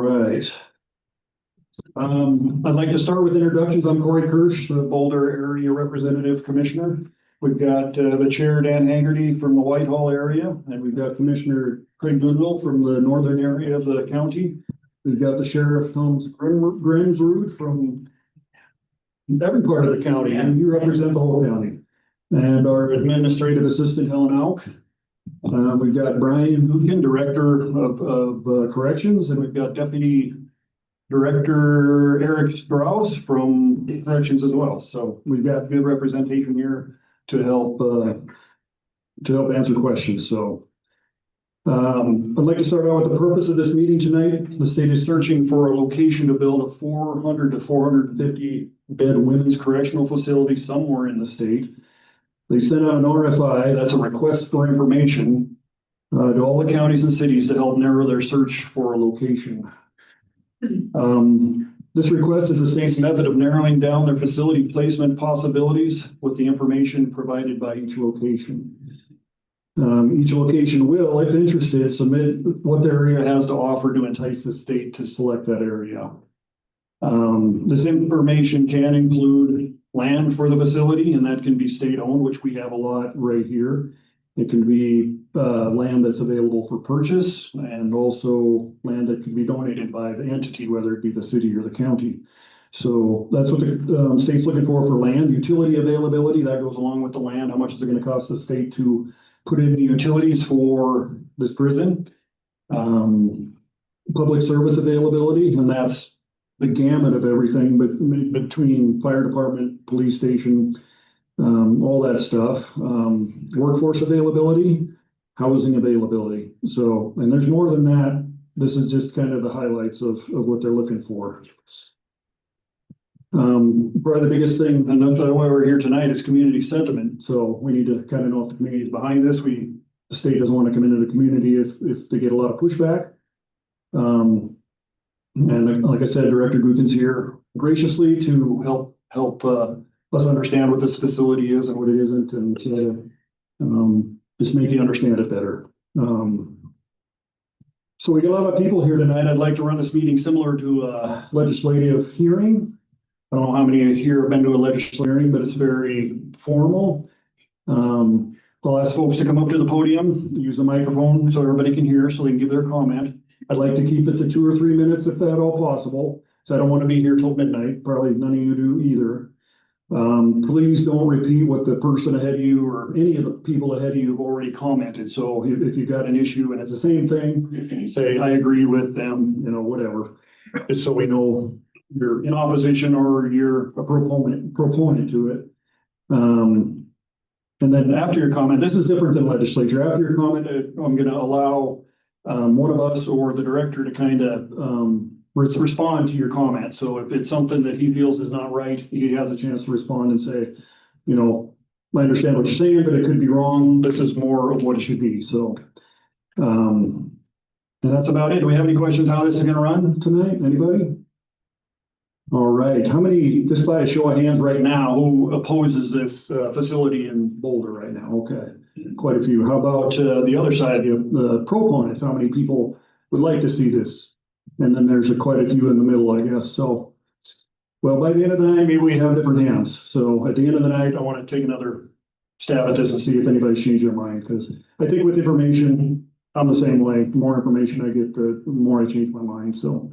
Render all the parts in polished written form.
right. I'd like to start with introductions. I'm Corey Kirsch, the Boulder Area Representative Commissioner. We've got the Chair Dan Haggerty from the Whitehall area, and we've got Commissioner Craig Goodwill from the northern area of the county. We've got the Sheriff Thomas Grimsrud from every part of the county, and you represent the whole county. And our Administrative Assistant Helen Auk. We've got Brian Gutkin, Director of Corrections, and we've got Deputy Director Eric Strauss from Corrections as well. So we've got good representation here to help answer questions. So I'd like to start out with the purpose of this meeting tonight. The state is searching for a location to build a 400 to 450 bed women's correctional facility somewhere in the state. They sent out an RFI, that's a request for information, to all the counties and cities to help narrow their search for a location. This request is the state's method of narrowing down their facility placement possibilities with the information provided by each location. Each location will, if interested, submit what their area has to offer to entice the state to select that area. This information can include land for the facility, and that can be state-owned, which we have a lot right here. It can be land that's available for purchase, and also land that can be donated by the entity, whether it be the city or the county. So that's what the state's looking for land. Utility availability, that goes along with the land. How much is it going to cost the state to put in the utilities for this prison? Public service availability, and that's the gamut of everything, but between fire department, police station, all that stuff. Workforce availability, housing availability. So, and there's more than that. This is just kind of the highlights of what they're looking for. Probably the biggest thing, and that's why we're here tonight, is community sentiment. So we need to kind of know if the community is behind this. The state doesn't want to come into the community if they get a lot of pushback. And like I said, Director Gutkin's here graciously to help us understand what this facility is and what it isn't, and just make you understand it better. So we got a lot of people here tonight. I'd like to run this meeting similar to a legislative hearing. I don't know how many here have been to a legislative hearing, but it's very formal. I'll ask folks to come up to the podium, use the microphone so everybody can hear, so they can give their comment. I'd like to keep it to 2 or 3 minutes if at all possible. So I don't want to be here till midnight. Probably none of you do either. Please don't repeat what the person ahead of you or any of the people ahead of you have already commented. So if you've got an issue and it's the same thing, say, I agree with them, whatever. Just so we know you're in opposition or you're a proponent to it. And then after your comment, this is different than legislature. After your comment, I'm going to allow one of us or the director to kind of respond to your comment. So if it's something that he feels is not right, he has a chance to respond and say, I understand what you're saying, but it could be wrong. This is more of what it should be. So, and that's about it. Do we have any questions how this is going to run tonight? Anybody? All right. How many, just by a show of hands right now, who opposes this facility in Boulder right now? Okay. Quite a few. How about the other side, the proponents? How many people would like to see this? And then there's quite a few in the middle, I guess. So, well, by the end of the night, maybe we have different hands. So at the end of the night, I want to take another stab at this and see if anybody's changed their mind. Because I think with information, I'm the same way. The more information I get, the more I change my mind. So,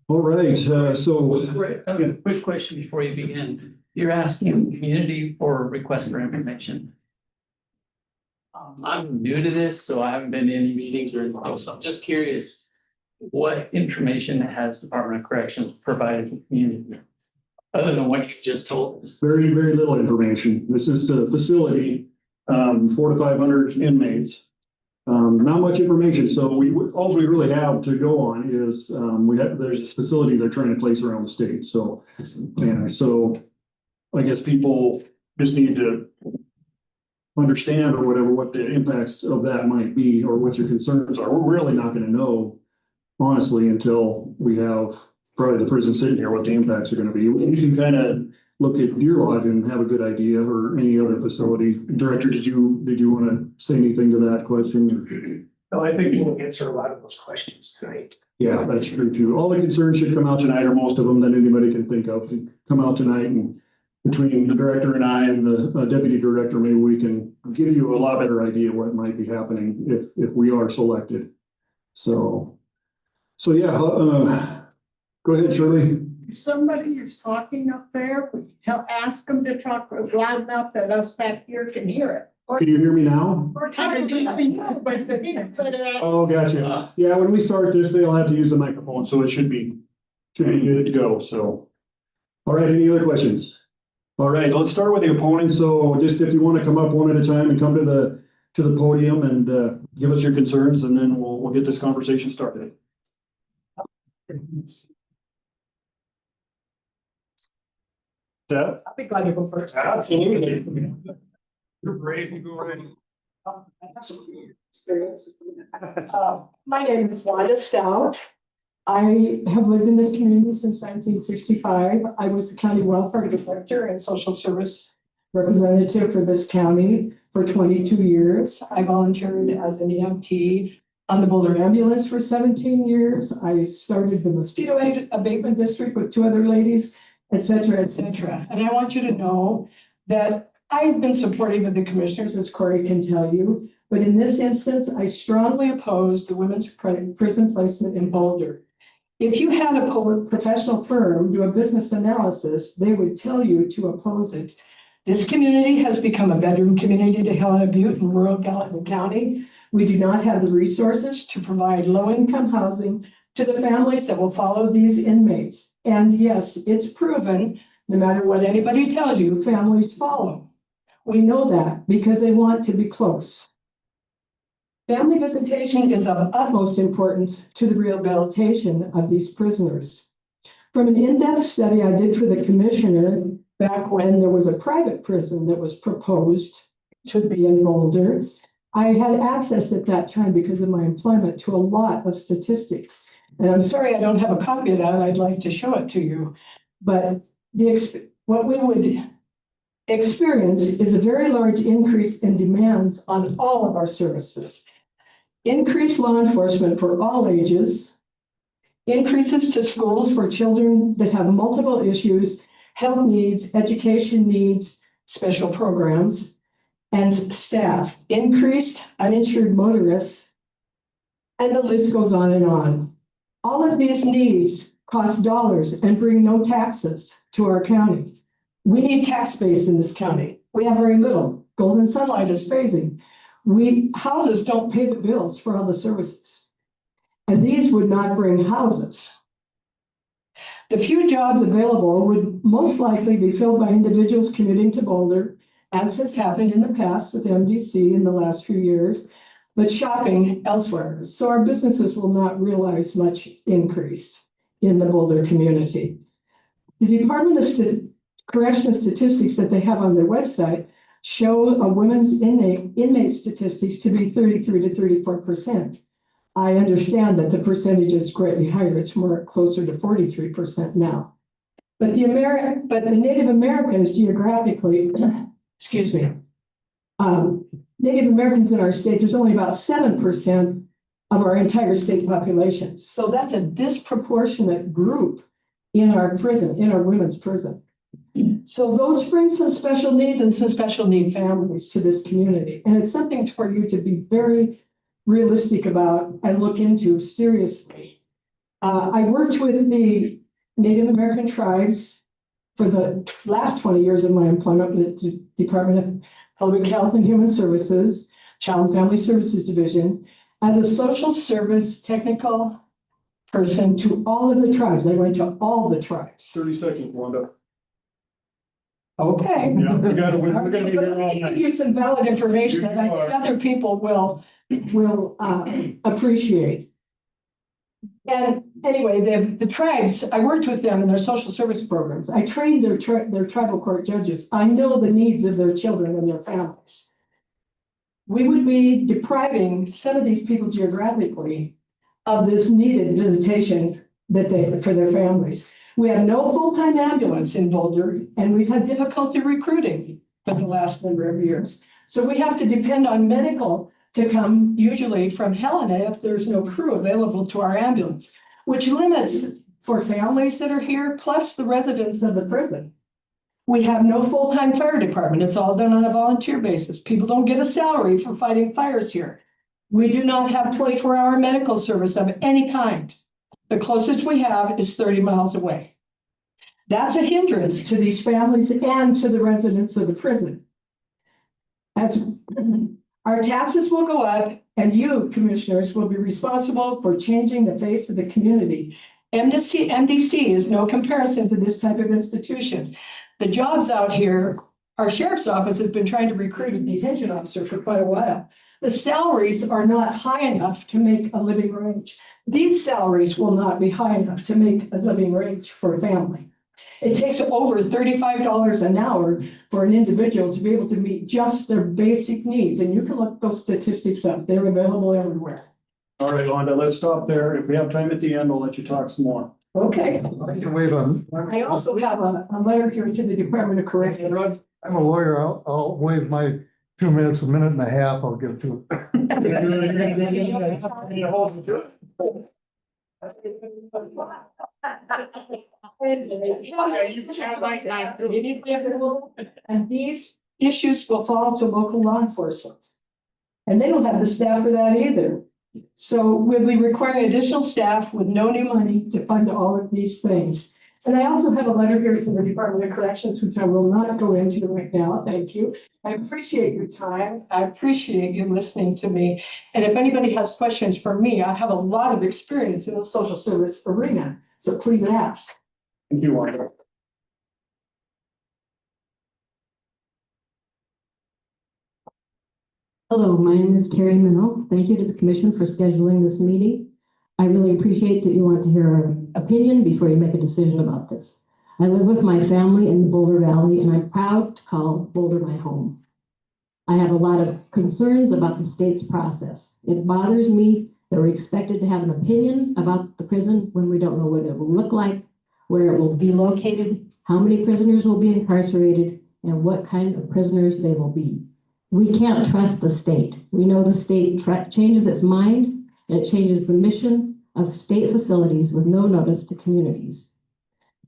all right. I have a quick question before you begin. You're asking the community for a request for information. I'm new to this, so I haven't been to any meetings or anything. So I'm just curious, what information has Department of Corrections provided to the community other than what you just told us? Very, very little information. This is the facility, 400 to 500 inmates. Not much information. So all we really have to go on is there's this facility they're trying to place around the state. So, so I guess people just need to understand or whatever what the impacts of that might be or what your concerns are. We're really not going to know, honestly, until we have probably the prison sitting here what the impacts are going to be. We can kind of look at Deer Lodge and have a good idea, or any other facility. Director, did you want to say anything to that question? Well, I think we'll answer a lot of those questions tonight. Yeah, that's true too. All the concerns should come out tonight, or most of them that anybody can think of, come out tonight, and between the director and I and the deputy director, maybe we can give you a lot better idea what might be happening if we are selected. So yeah, go ahead, Shirley. If somebody is talking up there, would you ask them to talk loud enough that us back here can hear it? Can you hear me now? Or talking to you, but they need to put it out. Oh, gotcha. Yeah, when we start this, they'll have to use the microphone, so it should be good to go, so. All right, any other questions? All right, let's start with the opponent. So just if you want to come up one at a time and come to the podium and give us your concerns, and then we'll get this conversation started. Seth? I'll be glad to go first. Absolutely. You're brave, you go right. I have some experience. My name is Wanda Stout. I have lived in this community since 1965. I was the county welfare director and social service representative for this county for 22 years. I volunteered as an EMT on the Boulder ambulance for 17 years. I started the mosquito abatement district with 2 other ladies, et cetera, et cetera. And I want you to know that I've been supportive of the commissioners, as Corey can tell you, but in this instance, I strongly oppose the women's prison placement in Boulder. If you had a professional firm do a business analysis, they would tell you to oppose it. This community has become a bedroom community to Helena Butte in rural Gallatin County. We do not have the resources to provide low-income housing to the families that will follow these inmates. And yes, it's proven, no matter what anybody tells you, families follow. We know that because they want to be close. Family visitation is of utmost importance to the rehabilitation of these prisoners. From an in-depth study I did for the commissioner back when there was a private prison that was proposed to be in Boulder, I had access at that time because of my employment to a lot of statistics. And I'm sorry I don't have a copy of that. I'd like to show it to you. But what we would experience is a very large increase in demands on all of our services. Increased law enforcement for all ages, increases to schools for children that have multiple issues, health needs, education needs, special programs, and staff, increased uninsured motorists, and the list goes on and on. All of these needs cost dollars and bring no taxes to our county. We need tax base in this county. We have very little. Golden Sunlight is phasing. Houses don't pay the bills for all the services. And these would not bring houses. The few jobs available would most likely be filled by individuals commuting to Boulder, as has happened in the past with MDC in the last few years, but shopping elsewhere. So our businesses will not realize much increase in the Boulder community. The Department of Correctional statistics that they have on their website show a women's inmate statistics to be 33 to 34%. I understand that the percentage is greatly higher. It's more closer to 43% now. But the Native Americans geographically, excuse me, Native Americans in our state, there's only about 7% of our entire state population. So that's a disproportionate group in our prison, in our women's prison. So those bring some special needs and some special need families to this community. And it's something for you to be very realistic about and look into seriously. I worked with the Native American tribes for the last 20 years of my employment with the Department of Public Health and Human Services, Child and Family Services Division, as a social service technical person to all of the tribes. I went to all the tribes. 30 seconds, Wanda. Okay. Yeah, we're gonna be here all I'll give night. you some valid information that I think other people will appreciate. And anyway, the tribes, I worked with them in their social service programs. I trained their tribal court judges. I know the needs of their children and their families. We would be depriving some of these people geographically of this needed visitation for their families. We have no full-time ambulance in Boulder, and we've had difficulty recruiting for the last number of years. So we have to depend on medical to come usually from Helena if there's no crew available to our ambulance, which limits for families that are here, plus the residents of the prison. We have no full-time fire department. It's all done on a volunteer basis. People don't get a salary for fighting fires here. We do not have 24-hour medical service of any kind. The closest we have is 30 miles away. That's a hindrance to these families and to the residents of the prison. As our taxes will go up, and you, commissioners, will be responsible for changing the face of the community. MDC is no comparison to this type of institution. The jobs out here, our sheriff's office has been trying to recruit a detention officer for quite a while. The salaries are not high enough to make a living wage. These salaries will not be high enough to make a living wage for a family. It takes over $35 an hour for an individual to be able to meet just their basic needs. And you can look those statistics up. They're available everywhere. All right, Wanda, let's stop there. If we have time at the end, I'll let you talk some more. Okay. I can waive on. I also have a letter here to the Department of Corrections. I'm a lawyer. I'll waive my 2 minutes, a minute and a half. I'll give to it. And these issues will fall to local law enforcement. And they don't have the staff for that either. So we'll be requiring additional staff with no new money to fund all of these things. And I also have a letter here from the Department of Corrections, which I will not go into right now. Thank you. I appreciate your time. I appreciate you listening to me. And if anybody has questions for me, I have a lot of experience in the social service arena. So please ask. Thank you, Wanda. Hello, my name is Terry Minnow. Thank you to the commission for scheduling this meeting. I really appreciate that you want to hear our opinion before you make a decision about this. I live with my family in the Boulder Valley, and I'm proud to call Boulder my home. I have a lot of concerns about the state's process. It bothers me that we're expected to have an opinion about the prison when we don't know what it will look like, where it will be located, how many prisoners will be incarcerated, and what kind of prisoners they will be. We can't trust the state. We know the state changes its mind, and it changes the mission of state facilities with no notice to communities.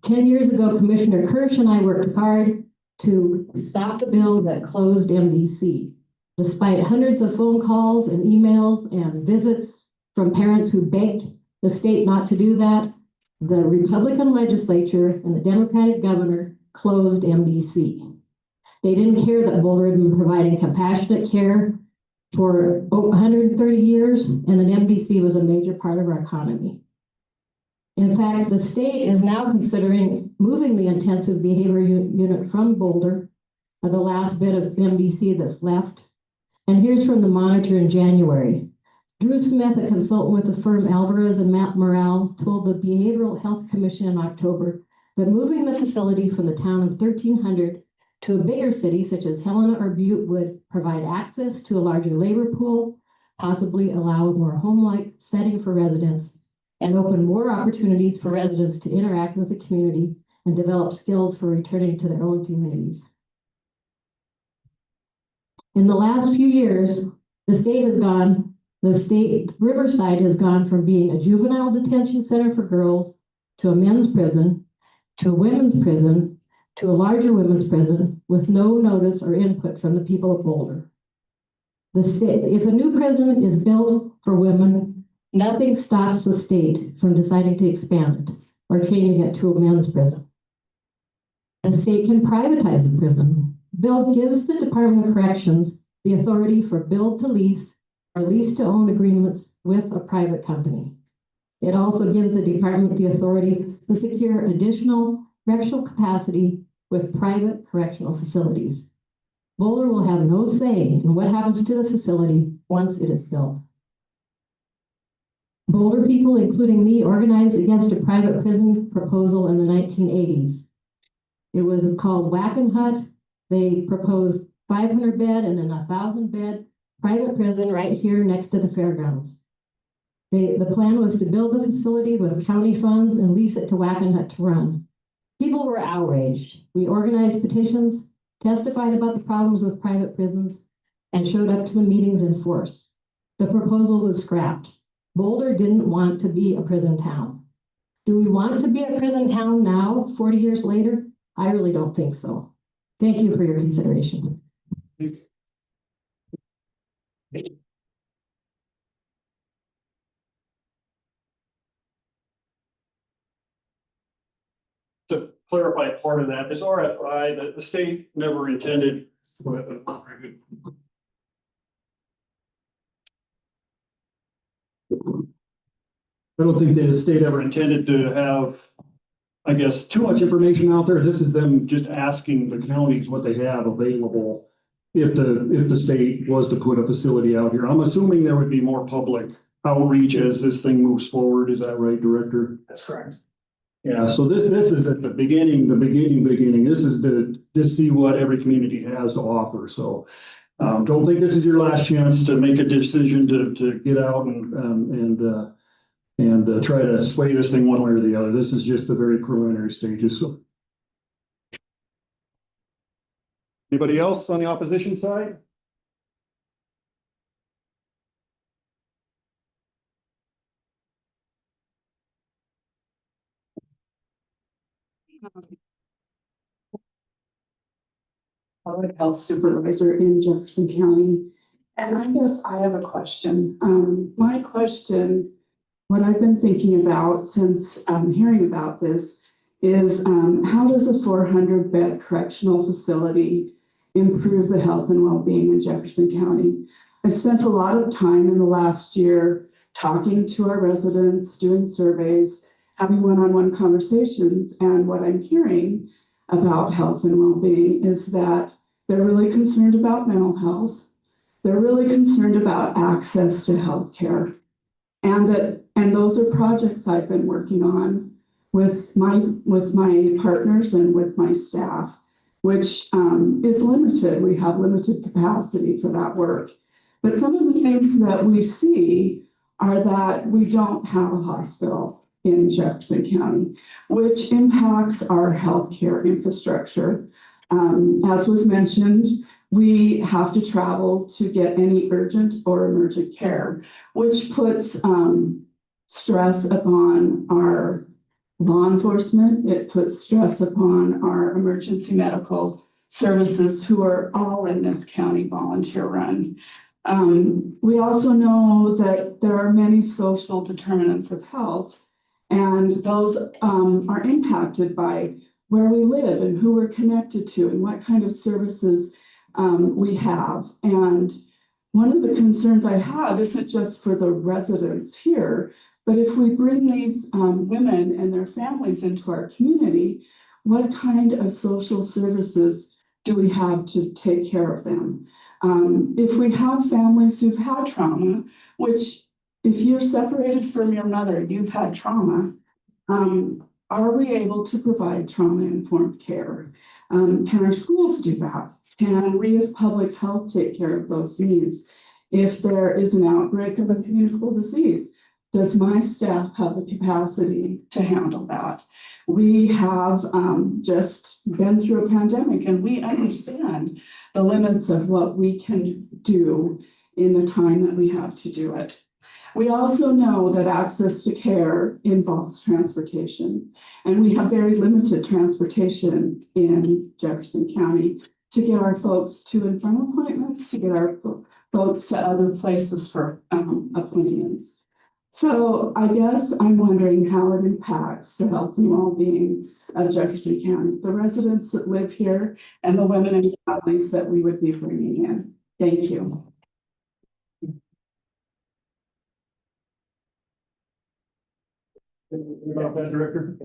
10 years ago, Commissioner Kirsch and I worked hard to stop the bill that closed MDC. Despite hundreds of phone calls and emails and visits from parents who begged the state not to do that, the Republican legislature and the Democratic governor closed MDC. They didn't care that Boulder had been providing compassionate care for 130 years, and an MDC was a major part of our economy. In fact, the state is now considering moving the intensive behavior unit from Boulder, the last bit of MDC that's left. And here's from the Monitor in January. Drew Smith, a consultant with the firm Alvarez and Matt Morale, told the Behavioral Health Commission in October that moving the facility from the town of 1,300 to a bigger city such as Helena or Butte would provide access to a larger labor pool, possibly allow a more home-like setting for residents, and open more opportunities for residents to interact with the community and develop skills for returning to their own communities. In the last few years, Riverside has gone from being a juvenile detention center for girls to a men's prison, to a women's prison, to a larger women's prison with no notice or input from the people of Boulder. If a new prison is built for women, nothing stops the state from deciding to expand it or changing it to a men's prison. The state can privatize the prison. Bill gives the Department of Corrections the authority for build to lease or lease to own agreements with a private company. It also gives the department the authority to secure additional correctional capacity with private correctional facilities. Boulder will have no say in what happens to the facility once it is built. Boulder people, including me, organized against a private prison proposal in the 1980s. It was called Whack and Hut. They proposed 500 bed and then 1,000 bed private prison right here next to the fairgrounds. The plan was to build the facility with county funds and lease it to Whack and Hut to run. People were outraged. We organized petitions, testified about the problems with private prisons, and showed up to the meetings in force. The proposal was scrapped. Boulder didn't want to be a prison town. Do we want to be a prison town now, 40 years later? I really don't think so. Thank you for your consideration. To clarify part of that, this RFI, the state never intended. I don't think the state ever intended to have, I guess, too much information out there. This is them just asking the counties what they have available. If the state was to put a facility out here, I'm assuming there would be more public outreach as this thing moves forward. Is that right, Director? That's correct. Yeah, so this is at the beginning. This is to see what every community has to offer. So don't think this is your last chance to make a decision to get out and try to sway this thing one way or the other. This is just the very preliminary stages. So. Anybody else on the opposition side? Public health supervisor in Jefferson County. And I guess I have a question. My question, what I've been thinking about since hearing about this is how does a 400-bed correctional facility improve the health and well-being in Jefferson County? I've spent a lot of time in the last year talking to our residents, doing surveys, having one-on-one conversations, and what I'm hearing about health and well-being is that they're really concerned about mental health. They're really concerned about access to health care. And those are projects I've been working on with my partners and with my staff, which is limited. We have limited capacity for that work. But some of the things that we see are that we don't have a hospital in Jefferson County, which impacts our healthcare infrastructure. As was mentioned, we have to travel to get any urgent or emergent care, which puts stress upon our law enforcement. It puts stress upon our emergency medical services, who are all in this county volunteer run. We also know that there are many social determinants of health, and those are impacted by where we live and who we're connected to and what kind of services we have. And one of the concerns I have isn't just for the residents here, but if we bring these women and their families into our community, what kind of social services do we have to take care of them? If we have families who've had trauma, which if you're separated from your mother, you've had trauma, are we able to provide trauma-informed care? Can our schools do that? Can we as public health take care of those needs? If there is an outbreak of a communicable disease, does my staff have the capacity to handle that? We have just been through a pandemic, and we understand the limits of what we can do in the time that we have to do it. We also know that access to care involves transportation, and we have very limited transportation in Jefferson County to get our folks to and from appointments, to get our folks to other places for appointments. So I guess I'm wondering how it impacts the health and well-being of Jefferson County, the residents that live here, and the women and families that we would be bringing in. Thank you. About that, Director?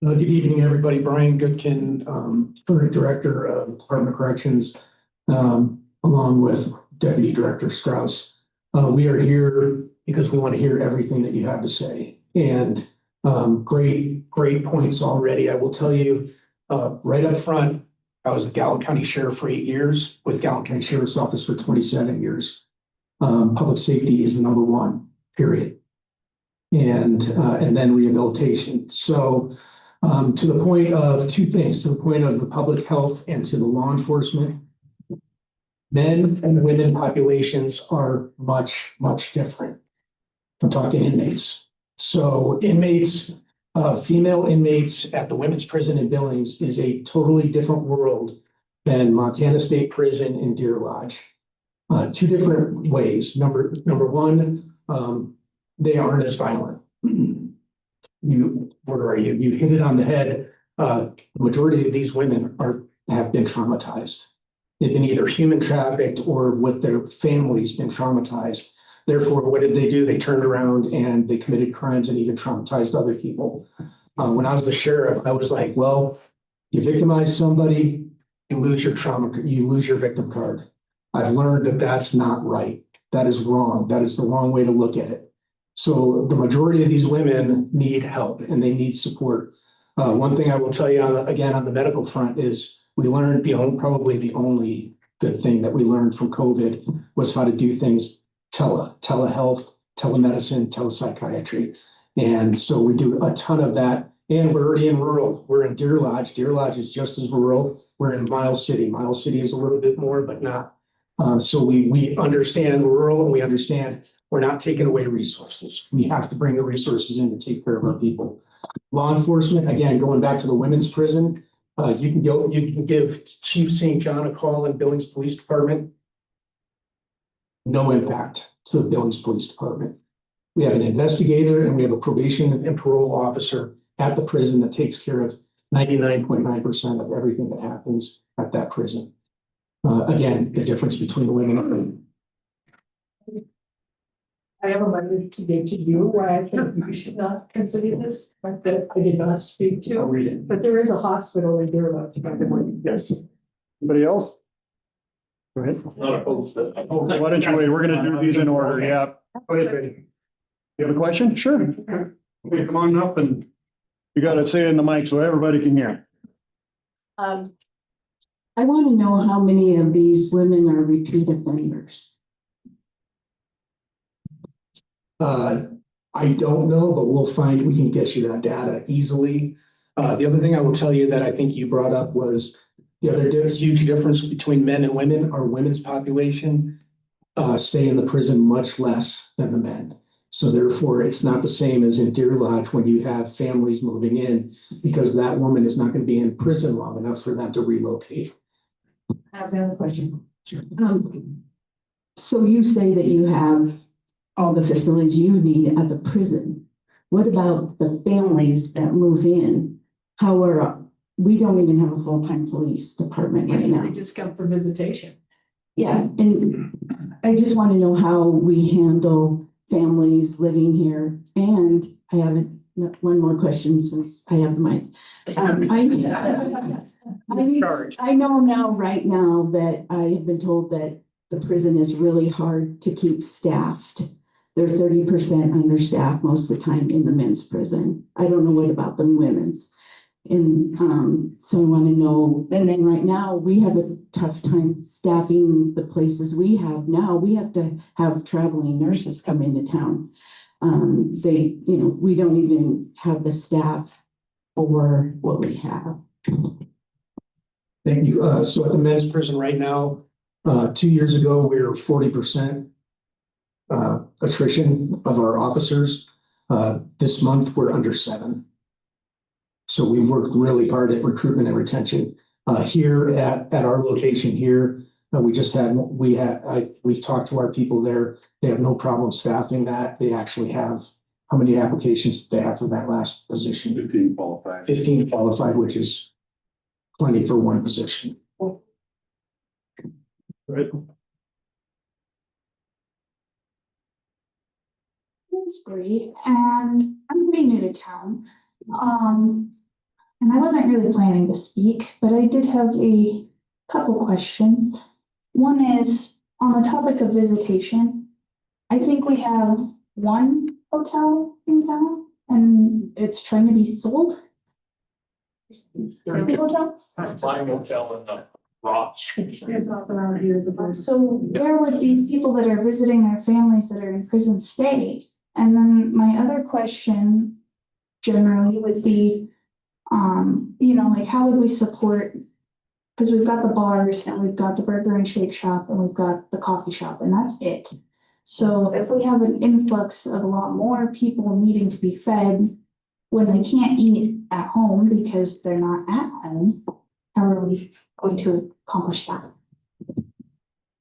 Good evening, everybody. Brian Goodkin, current Director of Department of Corrections, along with Deputy Director Strauss. We are here because we want to hear everything that you have to say. And great points already. I will tell you right up front, I was the Gallatin County Sheriff for 8 years, with Gallatin County Sheriff's Office for 27 years. Public safety is the number one, period. And then rehabilitation. So to the point of two things, to the point of the public health and to the law enforcement, Men and women populations are much, much different. I'm talking inmates. So inmates, female inmates at the women's prison in Billings is a totally different world than Montana State Prison in Deer Lodge. Two different ways. Number one, they aren't as violent. You hit it on the head. The majority of these women have been traumatized. They've been either human trafficked or with their families been traumatized. Therefore, what did they do? They turned around and they committed crimes and even traumatized other people. When I was the sheriff, I was like, well, you victimize somebody, you lose your trauma, you lose your victim card. I've learned that that's not right. That is wrong. That is the wrong way to look at it. So the majority of these women need help and they need support. One thing I will tell you again on the medical front is we learned probably the only good thing that we learned from COVID was how to do things telehealth, telemedicine, telepsychiatry. And so we do a ton of that. And we're already in rural. We're in Deer Lodge. Deer Lodge is just as rural. We're in Miles City. Miles City is a little bit more, but not. So we understand rural and we understand we're not taking away resources. We have to bring the resources in to take care of our people. Law enforcement, again, going back to the women's prison, you can give Chief St. John a call in Billings Police Department. No impact to the Billings Police Department. We have an investigator and we have a probation and parole officer at the prison that takes care of 99.9% of everything that happens at that prison. Again, the difference between the women and men. I have a letter to give to you why I think you should not consider this, but that I did not speak I'll to. read it. But there is a hospital in Deer Lodge, by the way. Yes. Anybody else? Go ahead. Why don't you wait? We're gonna do these in order. Yeah. Go ahead, Betty. You have a question? Sure. Okay, come on up and you gotta say it in the mic so everybody can hear. I want to know how many of these women are repeat offenders. I don't know, but we can get you that data easily. The other thing I will tell you that I think you brought up was the other huge difference between men and women. Our women's population stay in the prison much less than the men. So therefore, it's not the same as in Deer Lodge when you have families moving in, because that woman is not going to be in prison long enough for them to relocate. That's the other question. So you say that you have all the facilities you need at the prison. What about the families that move in? We don't even have a full-time police department right now. They just come for visitation. Yeah, and I just want to know how we handle families living here. And I have one more question since I have the mic. I know right now that I have been told that the prison is really hard to keep staffed. They're 30% understaffed most of the time in the men's prison. I don't know what about the women's. And so I want to know, and then right now we have a tough time staffing the places we have now. We have to have traveling nurses come into town. We don't even have the staff for what we have. Thank you. So at the men's prison right now, 2 years ago, we were 40% attrition of our officers. This month, we're under 7%. So we've worked really hard at recruitment and retention. Here at our location here, we've talked to our people there. They have no problem staffing that. They actually have, how many applications did they have for that last position? 15 qualified. 15 qualified, which is plenty for one position. Right. It's great, and I'm pretty new to town. And I wasn't really planning to speak, but I did have a couple questions. One is on the topic of visitation. I think we have one hotel in town and it's trying to be sold. The hotels? Flying hotel in the Rock. It's not around here. So where would these people that are visiting their families that are in prison stay? And then my other question generally would be, like how would we support because we've got the bars and we've got the burger and shake shop and we've got the coffee shop and that's it. So if we have an influx of a lot more people needing to be fed when they can't eat at home because they're not at home, how are we going to accomplish that?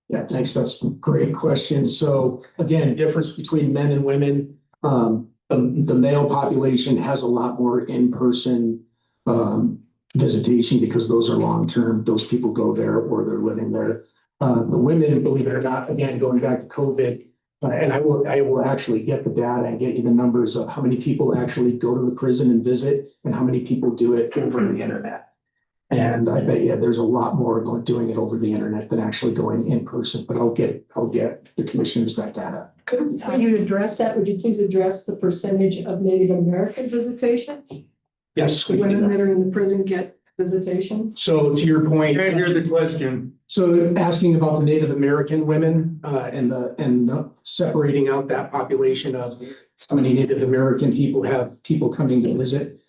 Yeah, thanks. That's a great question. So again, difference between men and women. The male population has a lot more in-person visitation because those are long-term. Those people go there or they're living there. The women, believe it or not, again, going back to COVID, and I will actually get the data and get you the numbers of how many people actually go to the prison and visit and how many people do it over the internet. And I bet you there's a lot more doing it over the internet than actually going in person, but I'll get the commissioners that data. Could you address that? Would you please address the percentage of Native American visitation? Yes. The women that are in the prison get visitation? So to your point. Can't hear the question. So asking about the Native American women and separating out that population of how many Native American people have people coming to visit.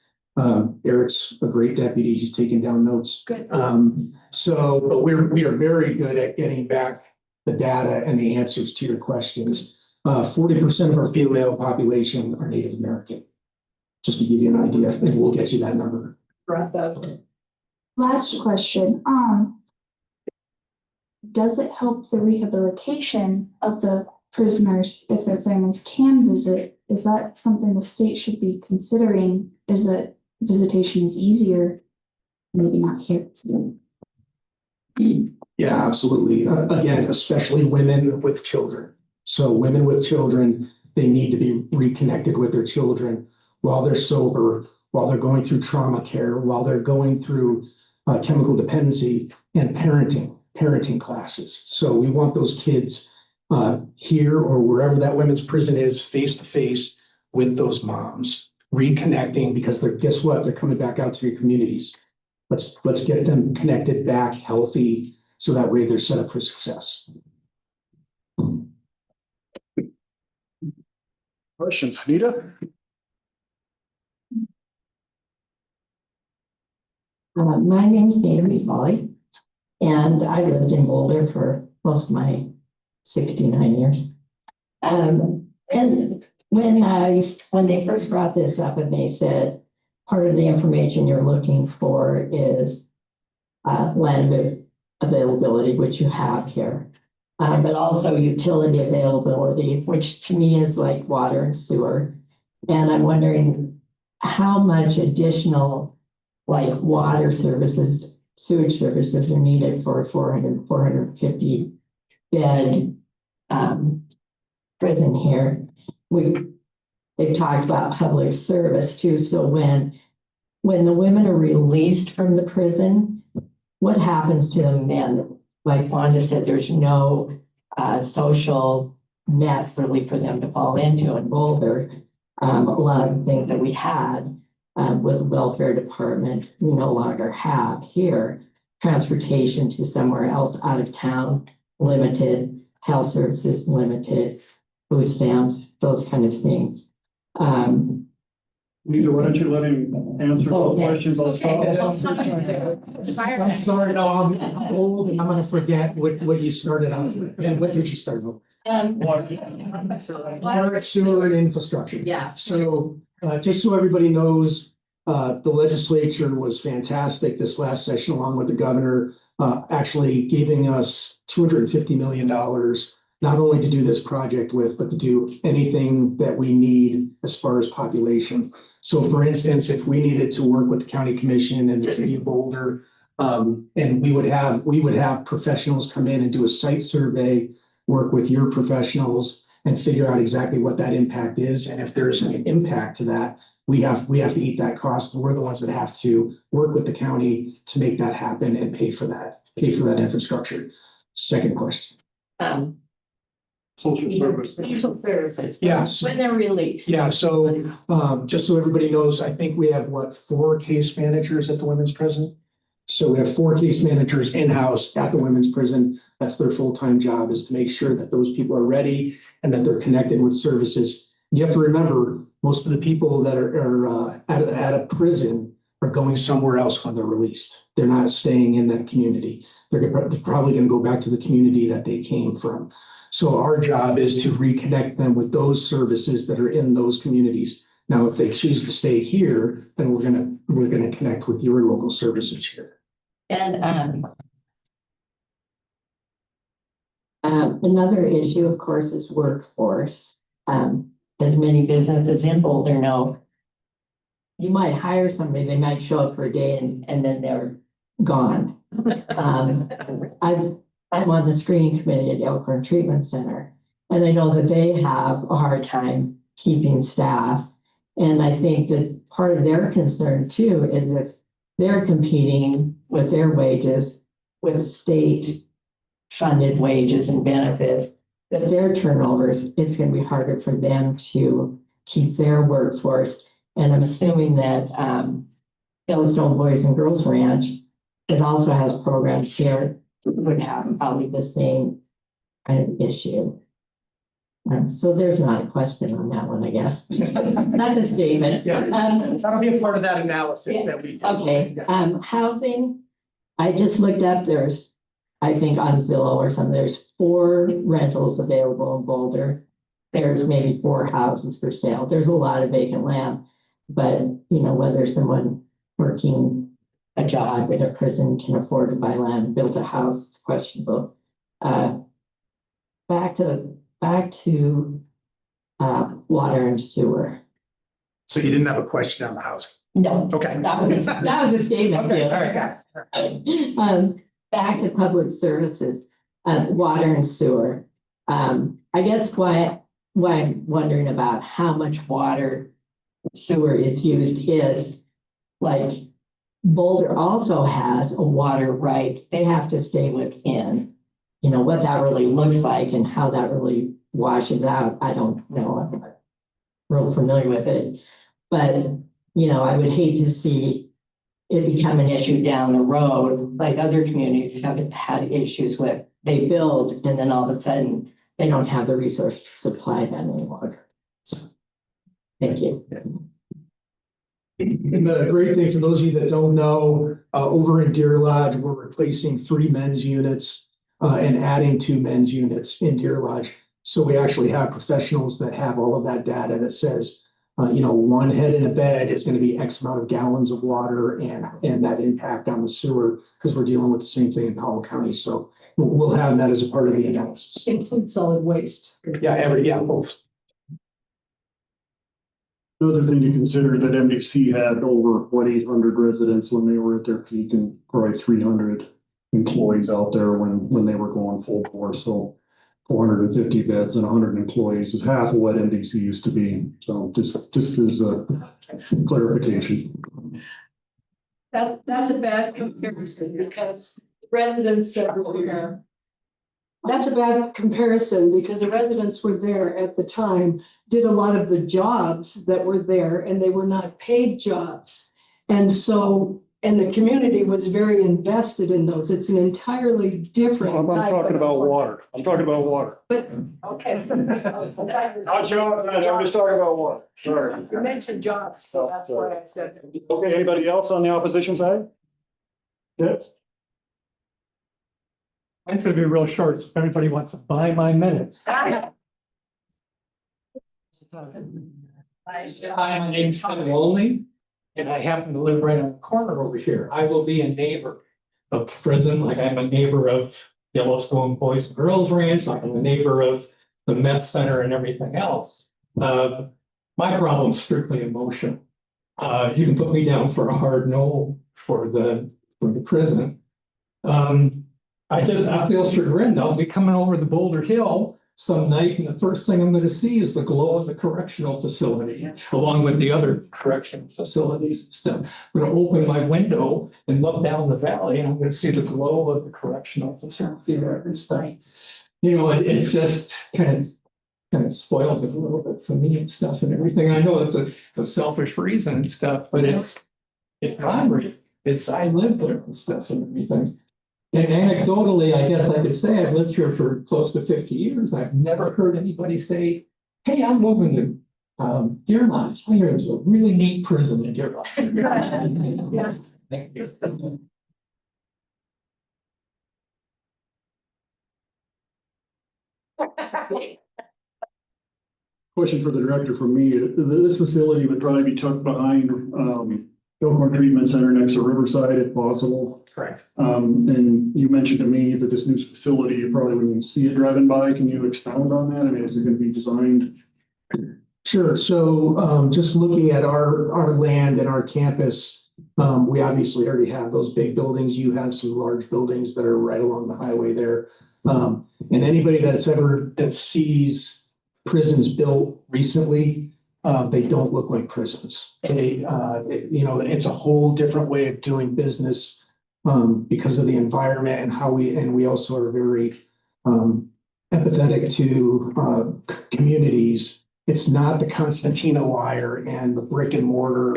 Eric's a great deputy. He's taking down notes. Good. But we are very good at getting back the data and the answers to your questions. 40% of our female population are Native American. Just to give you an idea, and we'll get you that number. Brought that. Last question, does it help the rehabilitation of the prisoners if their families can visit? Is that something the state should be considering? Is that visitation is easier? Maybe not here. Yeah, absolutely. Again, especially women with children. So women with children, they need to be reconnected with their children while they're sober, while they're going through trauma care, while they're going through chemical dependency and parenting classes. So we want those kids here or wherever that women's prison is, face to face with those moms, reconnecting because guess what? They're coming back out to your communities. Let's get them connected back, healthy, so that way they're set up for success. Questions, Anita? My name's Naomi Foley, and I lived in Boulder for most of my 69 years. And when they first brought this up and they said, part of the information you're looking for is land availability, which you have here, but also utility availability, which to me is like water and sewer. And I'm wondering how much additional like water services, sewage services are needed for a 450 bed prison here. They've talked about public service too. So when the women are released from the prison, what happens to them then? Like Wanda said, there's no social net really for them to fall into in Boulder. A lot of the things that we had with the welfare department, we no longer have here. Transportation to somewhere else out of town, limited, health services limited, food stamps, those kind of things. Anita, why don't you let him answer all the questions? I'll stop. I'm sorry, no, I'm old and I'm gonna forget what you started on with. And what did you start with? Water, sewer, and infrastructure. Yeah. So just so everybody knows, the legislature was fantastic this last session, along with the governor, actually giving us $250 million, not only to do this project with, but to do anything that we need as far as population. So for instance, if we needed to work with the county commission and the city of Boulder, and we would have professionals come in and do a site survey, work with your professionals and figure out exactly what that impact is. And if there's an impact to that, we have to eat that cost. We're the ones that have to work with the county to make that happen and pay for that infrastructure. Second question. Social service. Social services. Yes. When they're released. Yeah, so just so everybody knows, I think we have 4 case managers at the women's prison. So we have 4 case managers in-house at the women's prison. That's their full-time job, is to make sure that those people are ready and that they're connected with services. You have to remember, most of the people that are at a prison are going somewhere else when they're released. They're not staying in that community. They're probably going to go back to the community that they came from. So our job is to reconnect them with those services that are in those communities. Now, if they choose to stay here, then we're gonna connect with your local services here. And another issue, of course, is workforce. As many businesses in Boulder know, you might hire somebody, they might show up for a day and then they're gone. I'm on the screening committee at Elkhorn Treatment Center, and I know that they have a hard time keeping staff. And I think that part of their concern too is if they're competing with their wages with state funded wages and benefits, that their turnovers, it's going to be harder for them to keep their workforce. And I'm assuming that Yellowstone Boys and Girls Ranch, it also has programs here, would have probably the same kind of issue. So there's not a question on that one, I guess. That's a statement. Yeah. That'll be a part of that analysis that we. Okay, housing, I just looked up, there's, I think on Zillow or something, there's 4 rentals available in Boulder. There's maybe 4 houses for sale. There's a lot of vacant land. But, you know, whether someone working a job at a prison can afford to buy land, build a house, it's questionable. Back to water and sewer. So you didn't have a question on the house? No. Okay. That was a statement. Okay, Yeah. all right. Back to public services, water and sewer. I guess why I'm wondering about how much water sewer is used is like Boulder also has a water right. They have to stay within, you know, what that really looks like and how that really washes out. I don't know. I'm not real familiar with it, but you know, I would hate to see it become an issue down the road, like other communities have had issues with. They build and then all of a sudden they don't have the resource to supply that anymore. So, thank you. And the great thing for those of you that don't know, over in Deer Lodge, we're replacing 3 men's units and adding 2 men's units in Deer Lodge. So we actually have professionals that have all of that data that says, you know, 1 head in a bed is going to be X amount of gallons of water and that impact on the sewer, because we're dealing with the same thing in Powell County. So we'll have that as a part of the analysis. Include solid waste. Yeah, both. Another thing to consider that MDC had over 800 residents when they were at their peak and probably 300 employees out there when they were going full bore. So 450 beds and 100 employees is half of what MDC used to be. So just as a clarification. That's a bad comparison because residents that were there. That's a bad comparison because the residents were there at the time, did a lot of the jobs that were there and they were not paid jobs. And so, and the community was very invested in those. It's an entirely different. I'm talking about water. I'm talking about water. But, okay. Not John, I'm just talking about water. Sorry. You mentioned jobs, so that's why I said. Okay, anybody else on the opposition side? Yes. Mine's gonna be real short, so if everybody wants to buy my minutes. Hi, my name's Tom Lonely, and I happen to live right on the corner over here. I will be a neighbor of the prison, like I'm a neighbor of Yellowstone Boys and Girls Ranch, like I'm a neighbor of the meth center and everything else. My problem's strictly emotional. You can put me down for a hard no for the prison. I feel chagrined. I'll be coming over the Boulder Hill some night, and the first thing I'm going to see is the glow of the correctional facility, along with the other correctional facilities and stuff. I'm going to open my window and look down the valley, and I'm going to see the glow of the correctional facility there and stuff. You know, it's just kind of spoils it a little bit for me and stuff and everything. I know it's a selfish reason and stuff, but it's my reason. I live there and stuff and everything. And anecdotally, I guess I could say I've lived here for close to 50 years. I've never heard anybody say, hey, I'm moving to Deer Lodge, I hear there's a really neat prison in Deer Lodge. Yes. Thank you. Question for the director from me, this facility would probably be tucked behind, Gilmore Treatment Center next to Riverside if possible. Correct. And you mentioned to me that this new facility, you probably wouldn't see it driving by. Can you expound on that? I mean, is it gonna be designed? Sure. So just looking at our land and our campus, we obviously already have those big buildings. You have some large buildings that are right along the highway there. And anybody that sees prisons built recently, they don't look like prisons. It's a whole different way of doing business because of the environment and how we also are very empathetic to communities. It's not the Constantina wire and the brick and mortar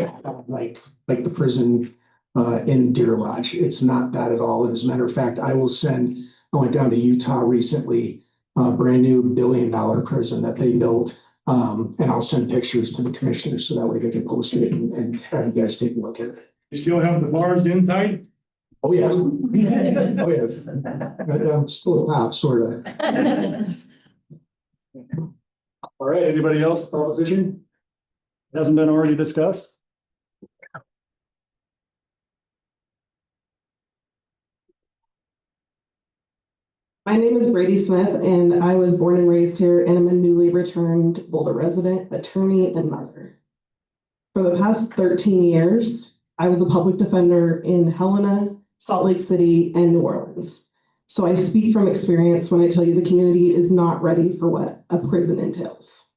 like the prison in Deer Lodge. It's not that at all. As a matter of fact, I went down to Utah recently, a brand new $1 billion prison that they built. And I'll send pictures to the commissioners so that way they can post it and have you guys take a look at it. You still have the bars inside? Oh, yeah. Oh, yeah. But I'm still a cop, sort of. All right, anybody else, proposition? Hasn't been already discussed? My name is Brady Smith, and I was born and raised here, and I'm a newly returned Boulder resident, attorney, and mother. For the past 13 years, I was a public defender in Helena, Salt Lake City, and New Orleans. So I speak from experience when I tell you the community is not ready for what a prison entails.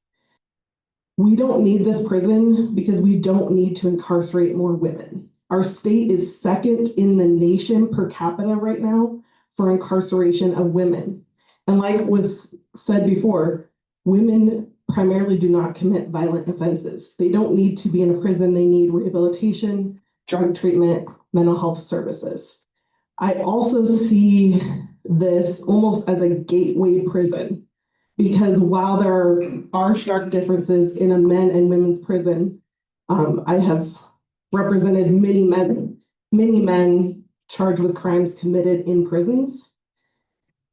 We don't need this prison because we don't need to incarcerate more women. Our state is second in the nation per capita right now for incarceration of women. And like was said before, women primarily do not commit violent offenses. They don't need to be in a prison. They need rehabilitation, drug treatment, mental health services. I also see this almost as a gateway prison because while there are stark differences in a men and women's prison, I have represented many men charged with crimes committed in prisons.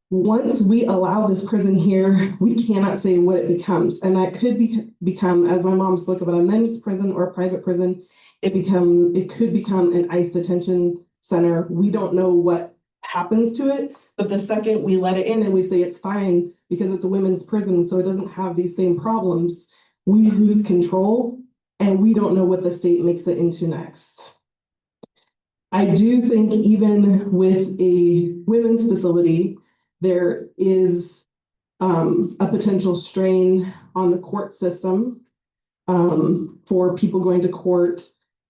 Once we allow this prison here, we cannot say what it becomes. And that could become, as my mom spoke about, a men's prison or a private prison. It could become an ICE detention center. We don't know what happens to it, but the second we let it in and we say it's fine because it's a women's prison, so it doesn't have these same problems, we lose control and we don't know what the state makes it into next. I do think even with a women's facility, there is a potential strain on the court system for people going to court,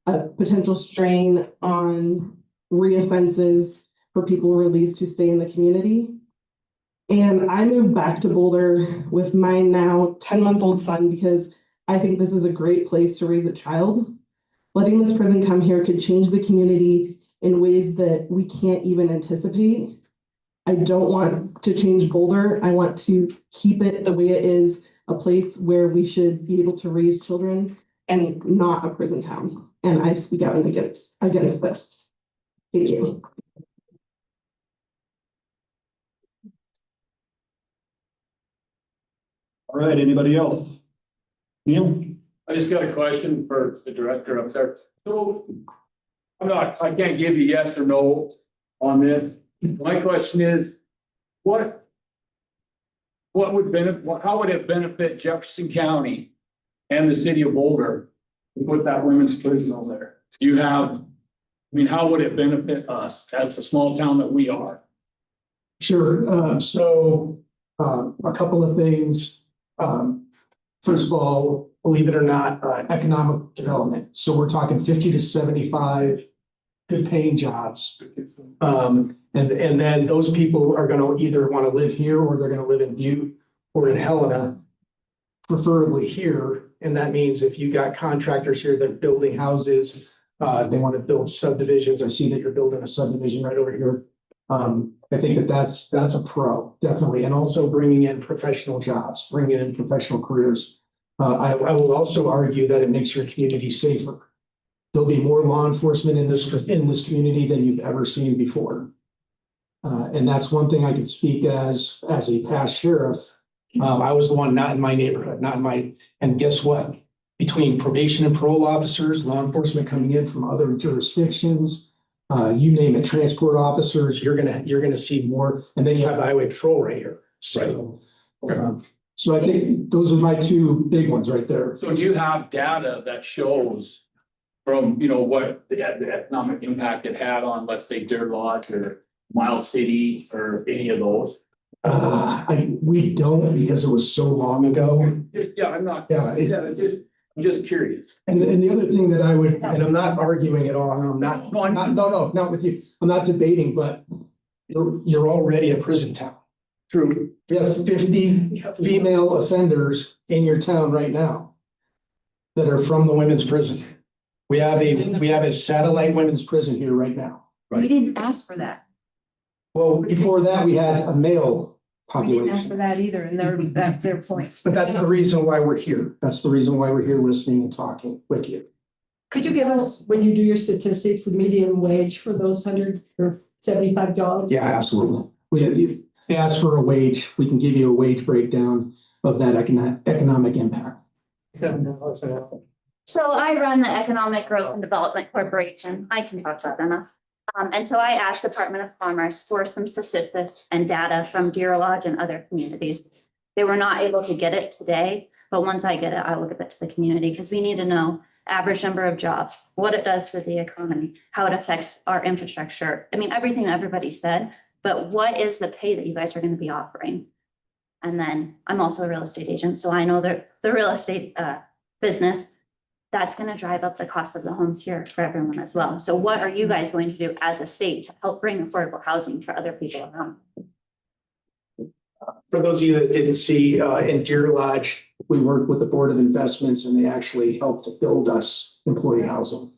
a potential strain on reoffenses for people released who stay in the community. And I moved back to Boulder with my now 10-month-old son because I think this is a great place to raise a child. Letting this prison come here could change the community in ways that we can't even anticipate. I don't want to change Boulder. I want to keep it the way it is, a place where we should be able to raise children and not a prison town. And I speak out against this. Thank you. All right, anybody else? Neil? I just got a question for the director up there. So I can't give you yes or no on this. My question is, how would it benefit Jefferson County and the city of Boulder to put that women's prison over there? How would it benefit us as a small town that we are? Sure. So a couple of things. First of all, believe it or not, economic development. So we're talking 50 to 75 good paying jobs. And then those people are going to either want to live here or they're going to live in Butte or in Helena, preferably here. And that means if you got contractors here that are building houses, they want to build subdivisions. I see that you're building a subdivision right over here. I think that's a pro, definitely. And also bringing in professional jobs, bringing in professional careers. I will also argue that it makes your community safer. There'll be more law enforcement in this community than you've ever seen before. And that's one thing I can speak as a past sheriff. I was the one not in my neighborhood, and guess what? Between probation and parole officers, law enforcement coming in from other jurisdictions, you name it, transport officers, you're gonna see more. And then you have the highway patrol right here. So, so I think those are my two big ones right there. So do you have data that shows from, what the economic impact it had on, let's say, Deer Lodge or Miles City or any of those? We don't, because it was so long ago. I'm not, Yeah, I'm just curious. And the other thing that I would, and I'm not arguing at all, and I'm not, not with you. I'm not debating, but you're already a prison town. True. We have 50 female offenders in your town right now that are from the women's prison. We have a satellite women's prison here right now. We didn't ask for that. Well, before that, we had a male We didn't ask for population. that either, and that's their point. But that's the reason why we're here. That's the reason why we're here listening and talking with you. Could you give us, when you do your statistics, the median wage for those $175? Yeah, absolutely. We ask for a wage. We can give you a wage breakdown of that economic impact. $7 an hour. So I run the Economic Growth and Development Corporation. I can talk about that enough. And so I asked Department of Commerce for some statistics and data from Deer Lodge and other communities. They were not able to get it today, but once I get it, I will give it to the community because we need to know average number of jobs, what it does to the economy, how it affects our infrastructure. I mean, everything that everybody said, but what is the pay that you guys are going to be offering? And then I'm also a real estate agent, so I know the real estate business. That's going to drive up the cost of the homes here for everyone as well. So what are you guys going to do as a state to help bring affordable housing for other people around? For those of you that didn't see, in Deer Lodge, we worked with the Board of Investments and they actually helped to build us employee housing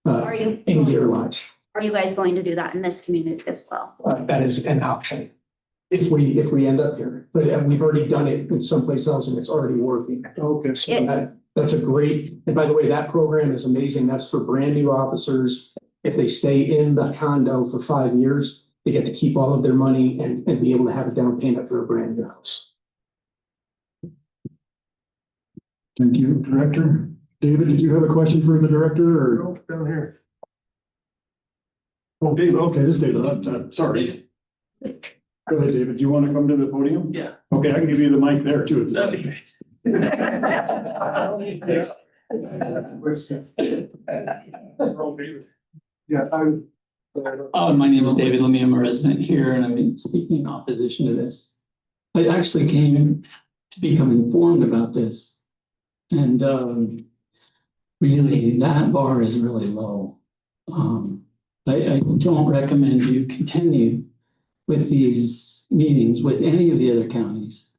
Are you in Deer Lodge. Are you guys going to do that in this community as well? That is an option if we end up here. But we've already done it in someplace else and it's already working. Okay. So that's a great, and by the way, that program is amazing. That's for brand new officers. If they stay in the condo for 5 years, they get to keep all of their money and be able to have a down payment for a brand new house. Thank you, Director. David, did you have a question for the director or? Down here. Oh, David, okay, this is David, sorry. Go ahead, David. Do you want to come to the podium? Yeah. Okay, I can give you the mic there too. That'd be great. My name is David Lemmy. I'm a resident here and I'm speaking in opposition to this. I actually came to become informed about this. And really, that bar is really low. I don't recommend you continue with these meetings with any of the other counties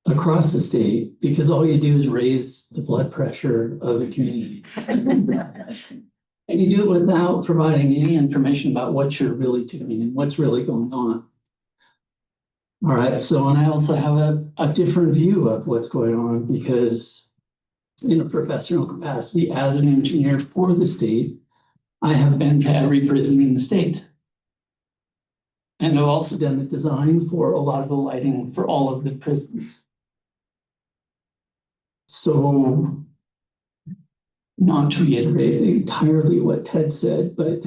across the state, because all you do is raise the blood pressure of the community. And you do it without providing any information about what you're really doing and what's really going on. All right, so and I also have a different view of what's going on because in a professional capacity as an engineer for the state, I have been to every prison in the state. And I've also done the design for a lot of the lighting for all of the prisons. So, not to reiterate entirely what Ted said, but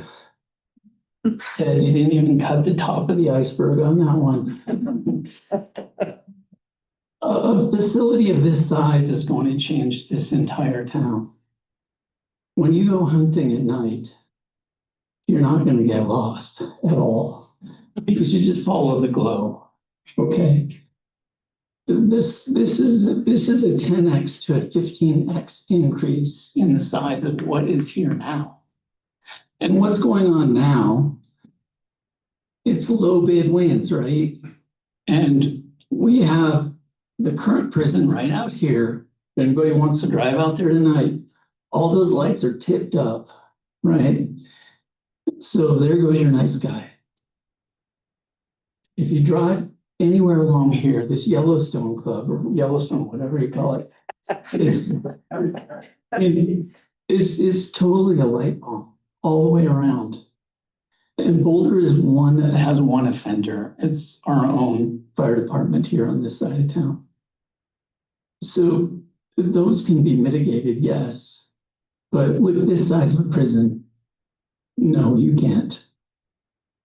Ted, you didn't even cut the top of the iceberg on that one. A facility of this size is going to change this entire town. When you go hunting at night, you're not going to get lost at all because you just follow the glow. Okay. This is a 10x to a 15x increase in the size of what is here now. And what's going on now, it's low bid wins, right? And we have the current prison right out here. If anybody wants to drive out there tonight, all those lights are tipped up, right? So there goes your night sky. If you drive anywhere along here, this Yellowstone Club or Yellowstone, whatever you call it, is totally a light bulb all the way around. And Boulder is one that has one offender. It's our own fire department here on this side of town. So those can be mitigated, yes. But with this size of a prison, no, you can't.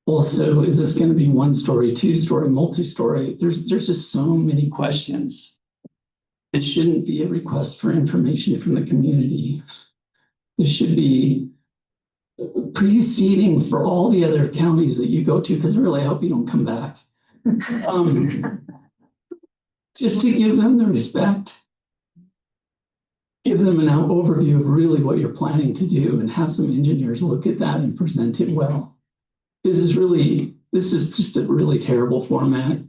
Also, is this going to be 1-story, 2-story, multi-story? There's just so many questions. It shouldn't be a request for information from the community. It should be preceding for all the other counties that you go to, because really, I hope you don't come back. Just to give them the respect. Give them an overview of really what you're planning to do and have some engineers look at that and present it well. This is just a really terrible format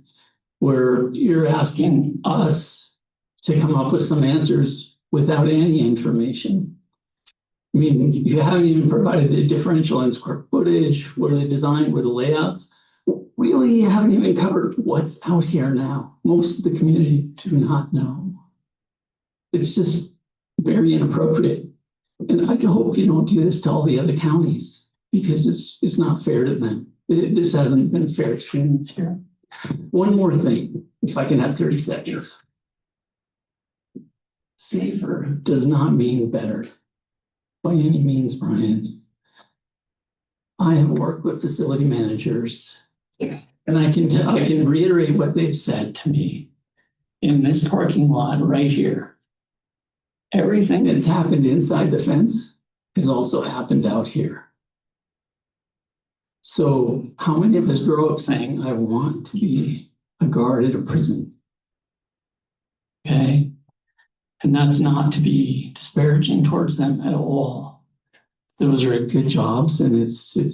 where you're asking us to come up with some answers without any information. I mean, you haven't even provided the differential in square footage, what are they designed, what are the layouts. Really, you haven't even covered what's out here now. Most of the community do not know. It's just very inappropriate. And I hope you don't do this to all the other counties because it's not fair to them. This hasn't been a fair experience here. One more thing, if I can have 30 seconds. Safer does not mean better by any means, Brian. I have worked with facility managers and I can reiterate what they've said to me in this parking lot right here. Everything that's happened inside the fence has also happened out here. So how many of us grow up saying, I want to be a guard at a prison? Okay. And that's not to be disparaging towards them at all. Those are good jobs and it's an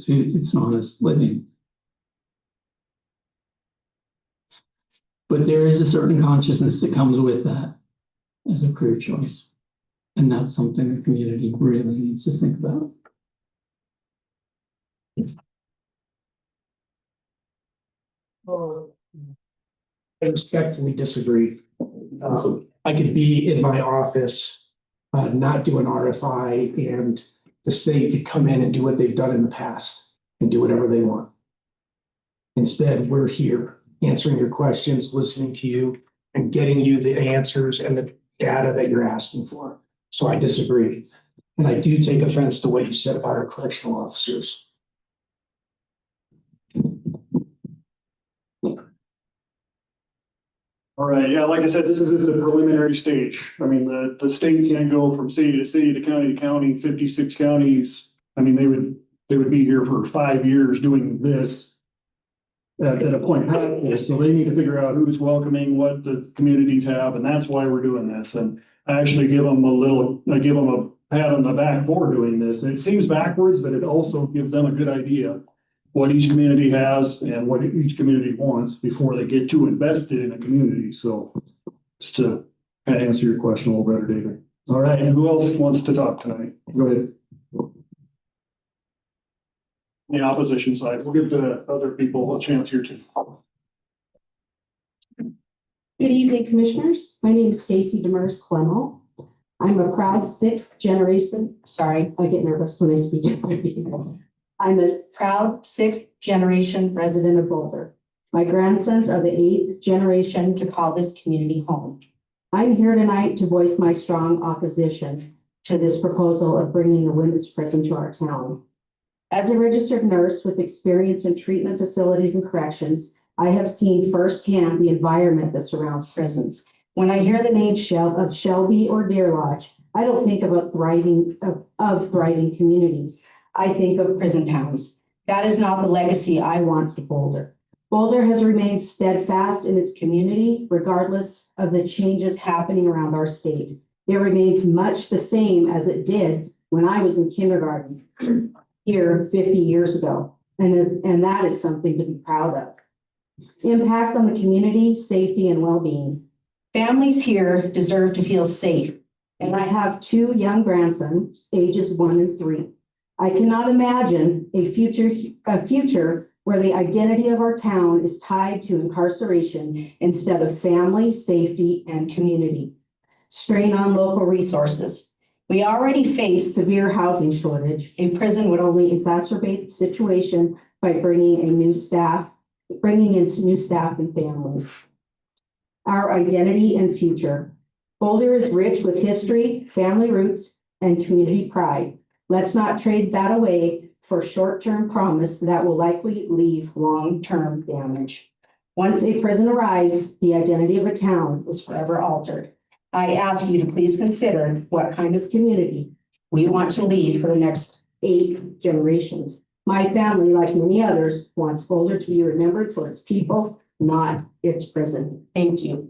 honest living. But there is a certain consciousness that comes with that as a career choice. And that's something the community really needs to think about. I respectfully disagree. I could be in my office, not do an RFI, and the state could come in and do what they've done in the past and do whatever they want. Instead, we're here answering your questions, listening to you, and getting you the answers and the data that you're asking for. So I disagree. And I do take offense to what you said about our correctional officers. All right, yeah, like I said, this is a preliminary stage. I mean, the state can't go from city to city to county, 56 counties. I mean, they would be here for 5 years doing this at a point. So they need to figure out who's welcoming, what the communities have, and that's why we're doing this. And I actually give them a pat on the back for doing this. And it seems backwards, but it also gives them a good idea what each community has and what each community wants before they get too invested in a community. So just to kind of answer your question a little better, David. All right, and who else wants to talk tonight? Go ahead. The opposition side, we'll give the other people a chance here too. Good evening, commissioners. My name is Stacy Demers Clemmel. I'm a proud 6th generation. Sorry, I get nervous when I speak. I'm a proud 6th generation resident of Boulder. My grandsons are the 8th generation to call this community home. I'm here tonight to voice my strong opposition to this proposal of bringing a women's prison to our town. As a registered nurse with experience in treatment facilities and corrections, I have seen firsthand the environment that surrounds prisons. When I hear the name of Shelby or Deer Lodge, I don't think of thriving communities. I think of prison towns. That is not the legacy I want for Boulder. Boulder has remained steadfast in its community, regardless of the changes happening around our state. It remains much the same as it did when I was in kindergarten here 50 years ago. And that is something to be proud of. Impact on the community, safety, and well-being. Families here deserve to feel safe. And I have 2 young grandsons, ages 1 and 3. I cannot imagine a future where the identity of our town is tied to incarceration instead of family, safety, and community. strain on local resources. We already face severe housing shortage. A prison would only exacerbate the situation by bringing in new staff and families. Our identity and future. Boulder is rich with history, family roots, and community pride. Let's not trade that away for short-term promise that will likely leave long-term damage. Once a prison arrives, the identity of a town is forever altered. I ask you to please consider what kind of community we want to leave for the next 8 generations. My family, like many others, wants Boulder to be remembered for its people, not its prison. Thank you.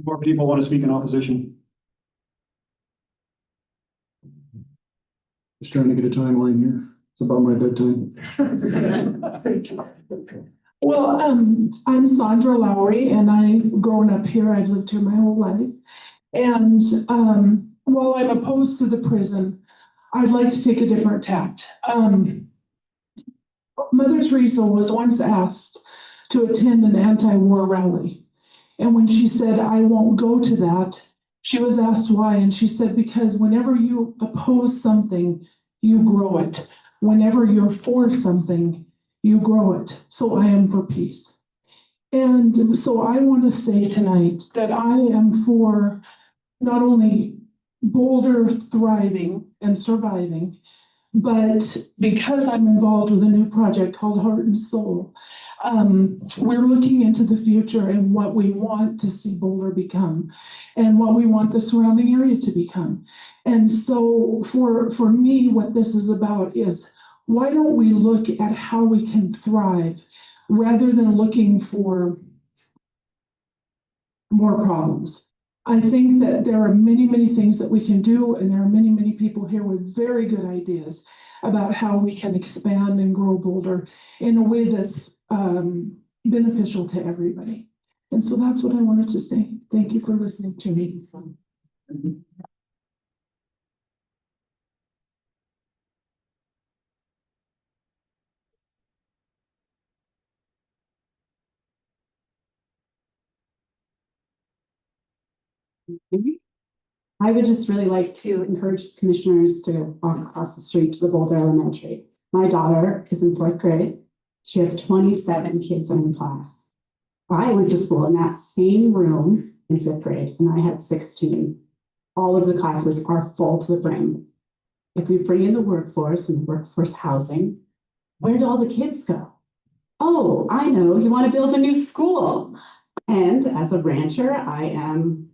More people want to speak in opposition? Just trying to get a timeline here. It's about my bedtime. Well, I'm Sandra Lowry and I've grown up here. I've lived here my whole life. And while I'm opposed to the prison, I'd like to take a different tact. Mother Teresa was once asked to attend an anti-war rally. And when she said, I won't go to that, she was asked why. And she said, because whenever you oppose something, you grow it. Whenever you're for something, you grow it. So I am for peace. And so I want to say tonight that I am for not only Boulder thriving and surviving, but because I'm involved with a new project called Heart and Soul, we're looking into the future and what we want to see Boulder become and what we want the surrounding area to become. And so for me, what this is about is, why don't we look at how we can thrive rather than looking for more problems? I think that there are many, many things that we can do, and there are many, many people here with very good ideas about how we can expand and grow Boulder in a way that's beneficial to everybody. And so that's what I wanted to say. Thank you for listening to me. I would just really like to encourage commissioners to walk across the street to the Boulder Elementary. My daughter is in 4th grade. She has 27 kids in the class. I went to school in that same room in 5th grade, and I had 16. All of the classes are full to the brim. If we bring in the workforce and workforce housing, where do all the kids go? Oh, I know, you want to build a new school. And as a rancher, I am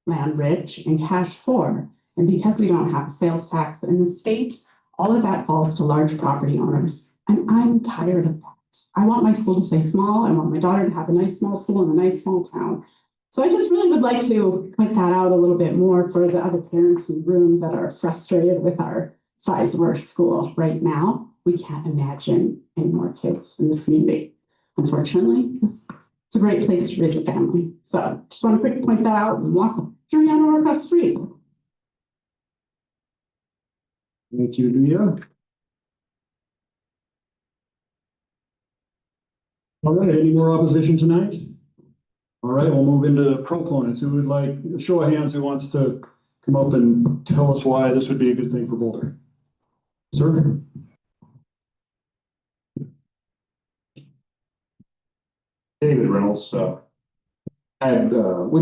land rich and cash poor. And because we don't have sales tax in the state, all of that falls to large property owners. And I'm tired of that. I want my school to stay small. I want my daughter to have a nice small school in a nice small town. So I just really would like to point that out a little bit more for the other parents in the room that are frustrated with our size of our school right now. We can't imagine any more kids in this community. Unfortunately, it's a great place to raise a family. So just want to quickly point that out and carry on over across the street. Thank you, Leah. All right, any more opposition tonight? All right, we'll move into proponents. Who would like, a show of hands, who wants to come up and tell us why this would be a good thing for Boulder? Sir? David Reynolds. We've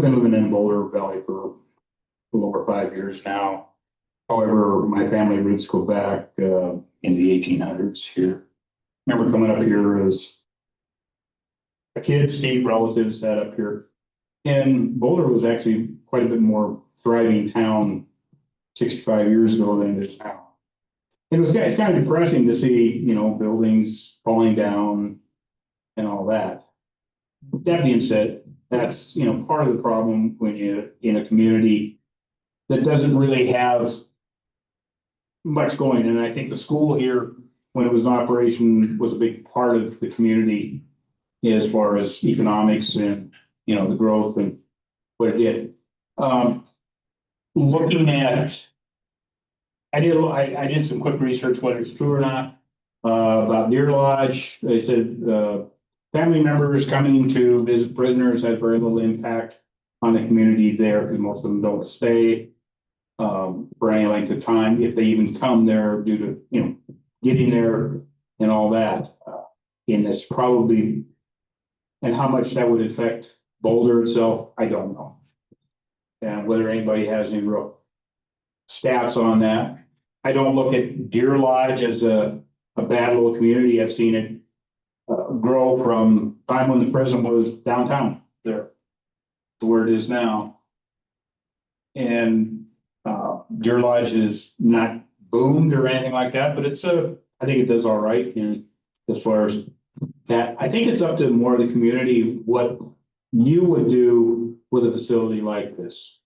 been living in Boulder Valley for a little over 5 years now. However, my family roots go back in the 1800s here. Remember coming up here as a kid, Steve, relatives had up here. And Boulder was actually quite a bit more thriving town 65 years ago than it is now. It's kind of depressing to see, buildings falling down and all that. That being said, that's, part of the problem when you're in a community that doesn't really have much going. And I think the school here, when it was in operation, was a big part of the community as far as economics and, the growth and what it did. Looking at, I did some quick research, whether it's true or not. About Deer Lodge, they said, family members coming to visit prisoners had very little impact on the community there, because most of them don't stay for any length of time, if they even come there due to, getting there and all that. And it's probably, and how much that would affect Boulder itself, I don't know. And whether anybody has any real stats on that. I don't look at Deer Lodge as a bad little community. I've seen it grow from time when the prison was downtown there to where it is now. And Deer Lodge is not boomed or anything like that, but I think it does all right. And as far as that, I think it's up to more of the community what you would do with a facility like this.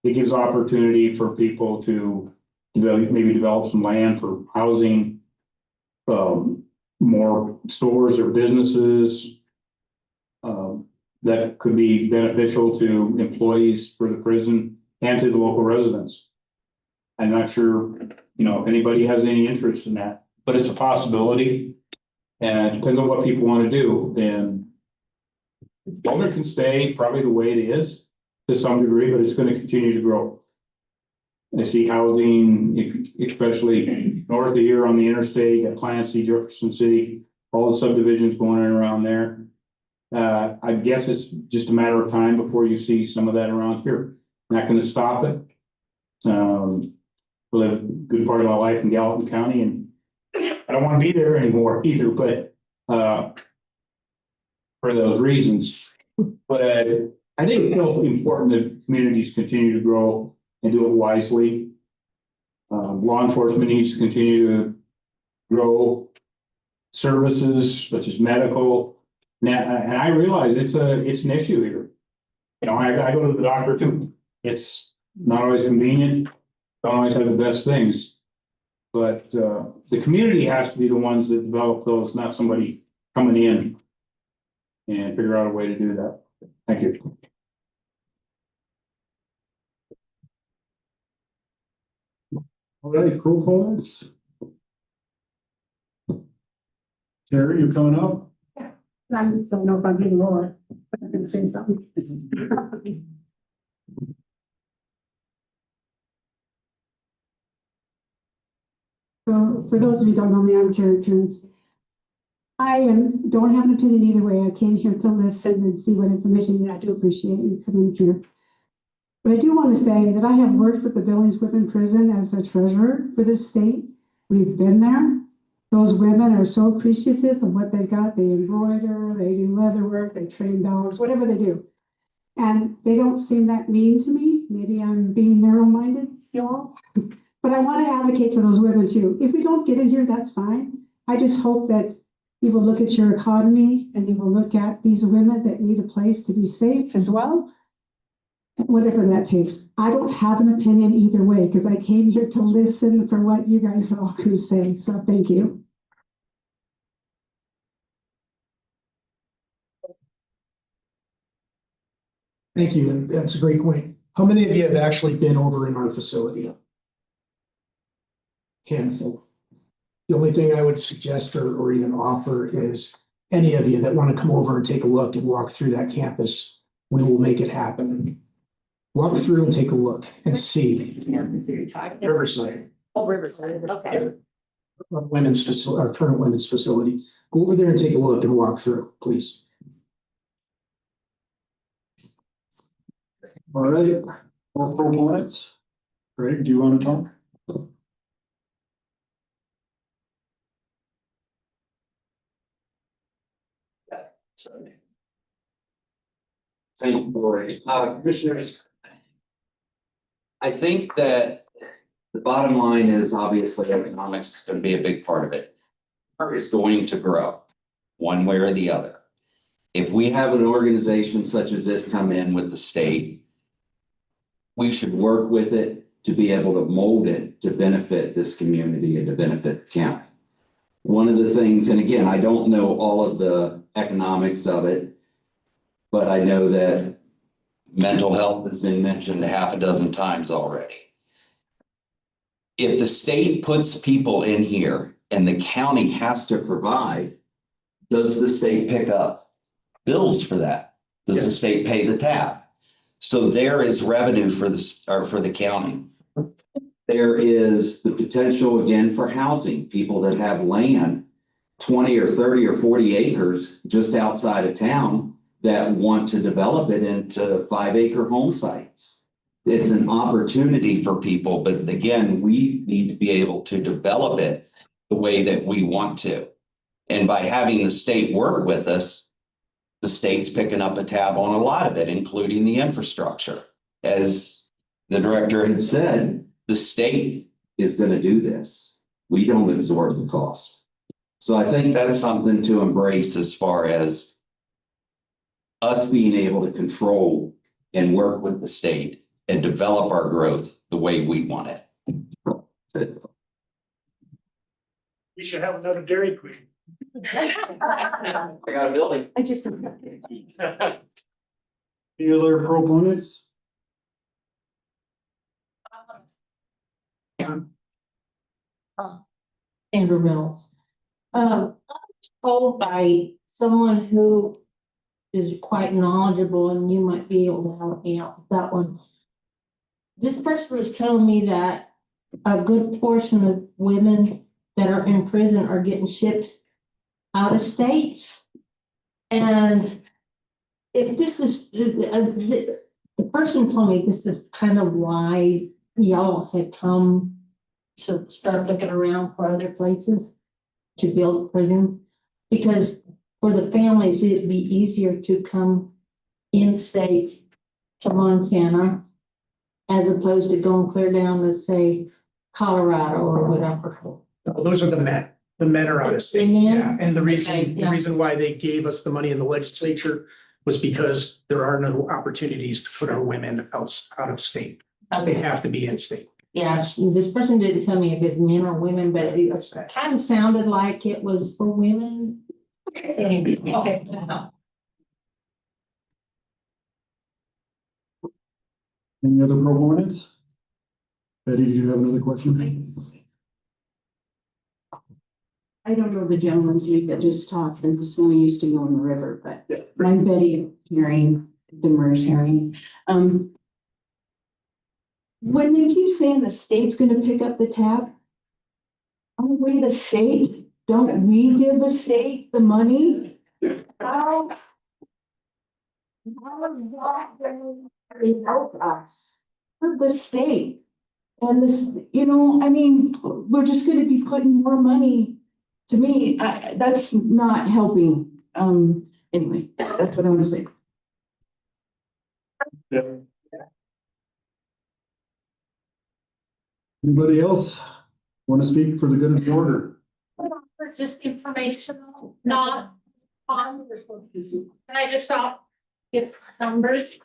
It gives opportunity for people to maybe develop some land for housing, more stores or businesses that could be beneficial to employees for the prison and to the local residents. I'm not sure, if anybody has any interest in that, but it's a possibility. And it depends on what people want to do. And Boulder can stay probably the way it is to some degree, but it's going to continue to grow. I see housing, especially north of here on the interstate, at Clancy, Jefferson City, all the subdivisions going in around there. I guess it's just a matter of time before you see some of that around here. Not going to stop it. I live a good part of my life in Gallatin County, and I don't want to be there anymore either, but for those reasons. But I think it's still important that communities continue to grow and do it wisely. Law enforcement needs to continue to grow services such as medical. Now, and I realize it's an issue here. I go to the doctor too. It's not always convenient, don't always have the best things. But the community has to be the ones that develop those, not somebody coming in and figure out a way to do that. Thank you. All right, proponents. Terry, you coming up? I don't know if I'm getting more, but I'm gonna say something. So for those of you who don't know me, I'm Terry Coons. I don't have an opinion either way. I came here to listen and see what information, I do appreciate you coming here. But I do want to say that I have worked with the Billings Women Prison as a treasurer for this state. We've been there. Those women are so appreciative of what they got. They embroider, they do leather work, they train dogs, whatever they do. And they don't seem that mean to me. Maybe I'm being narrow-minded, y'all. But I want to advocate for those women too. If we don't get in here, that's fine. I just hope that you will look at your economy and you will look at these women that need a place to be safe as well. Whatever that takes. I don't have an opinion either way because I came here to listen for what you guys are all going to say. So thank you. Thank you, and that's a great point. How many of you have actually been over in our facility? Handful. The only thing I would suggest or even offer is any of you that want to come over and take a look and walk through that campus, we will make it happen. Walk through and take a look and see. Riverside. Oh, Riverside, okay. Women's facility, our current women's facility. Go over there and take a look and walk through, please. All right, more proponents. Greg, do you want to talk? Thank you, Lori. Commissioners, I think that the bottom line is obviously economics is going to be a big part of it. It's going to grow one way or the other. If we have an organization such as this come in with the state, we should work with it to be able to mold it to benefit this community and to benefit the county. One of the things, and again, I don't know all of the economics of it, but I know that mental health has been mentioned half a dozen times already. If the state puts people in here and the county has to provide, does the state pick up bills for that? Does the state pay the tab? So there is revenue for the county. There is the potential again for housing, people that have land, 20 or 30 or 40 acres just outside of town that want to develop it into 5-acre home sites. It's an opportunity for people, but again, we need to be able to develop it the way that we want to. And by having the state work with us, the state's picking up a tab on a lot of it, including the infrastructure. As the director had said, the state is going to do this. We don't absorb the cost. So I think that's something to embrace as far as us being able to control and work with the state and develop our growth the way we want it. We should have another Dairy Queen. I got a building. I just. Any other proponents? Andrew Reynolds. I was told by someone who is quite knowledgeable, and you might be able to help me out with that one. This person was telling me that a good portion of women that are in prison are getting shipped out of state. And if this is, the person told me this is kind of why y'all had come to start looking around for other places to build prisons, because for the families, it'd be easier to come in-state to Montana as opposed to going clear down to, say, Colorado or whatever. Those are the men. The men are out of state. Yeah, and the reason why they gave us the money in the legislature was because there are no opportunities to put our women out of state. They have to be in state. Yeah, this person didn't tell me if it's men or women, but it kind of sounded like it was for women. Anyway, okay. Any other proponents? Betty, did you have another question? I don't know the gentleman's name that just talked, and so we used to go on the river, but I'm Betty Herring, Demers Herring. When they keep saying the state's gonna pick up the tab, aren't we the state? Don't we give the state the money? How is that going to help us? For the state. And this, you know, I mean, we're just gonna be putting more money. To me, that's not helping. Anyway, that's what I want to say. Anybody else want to speak for the good of the order? Just informational, not on. Can I just stop? Give numbers.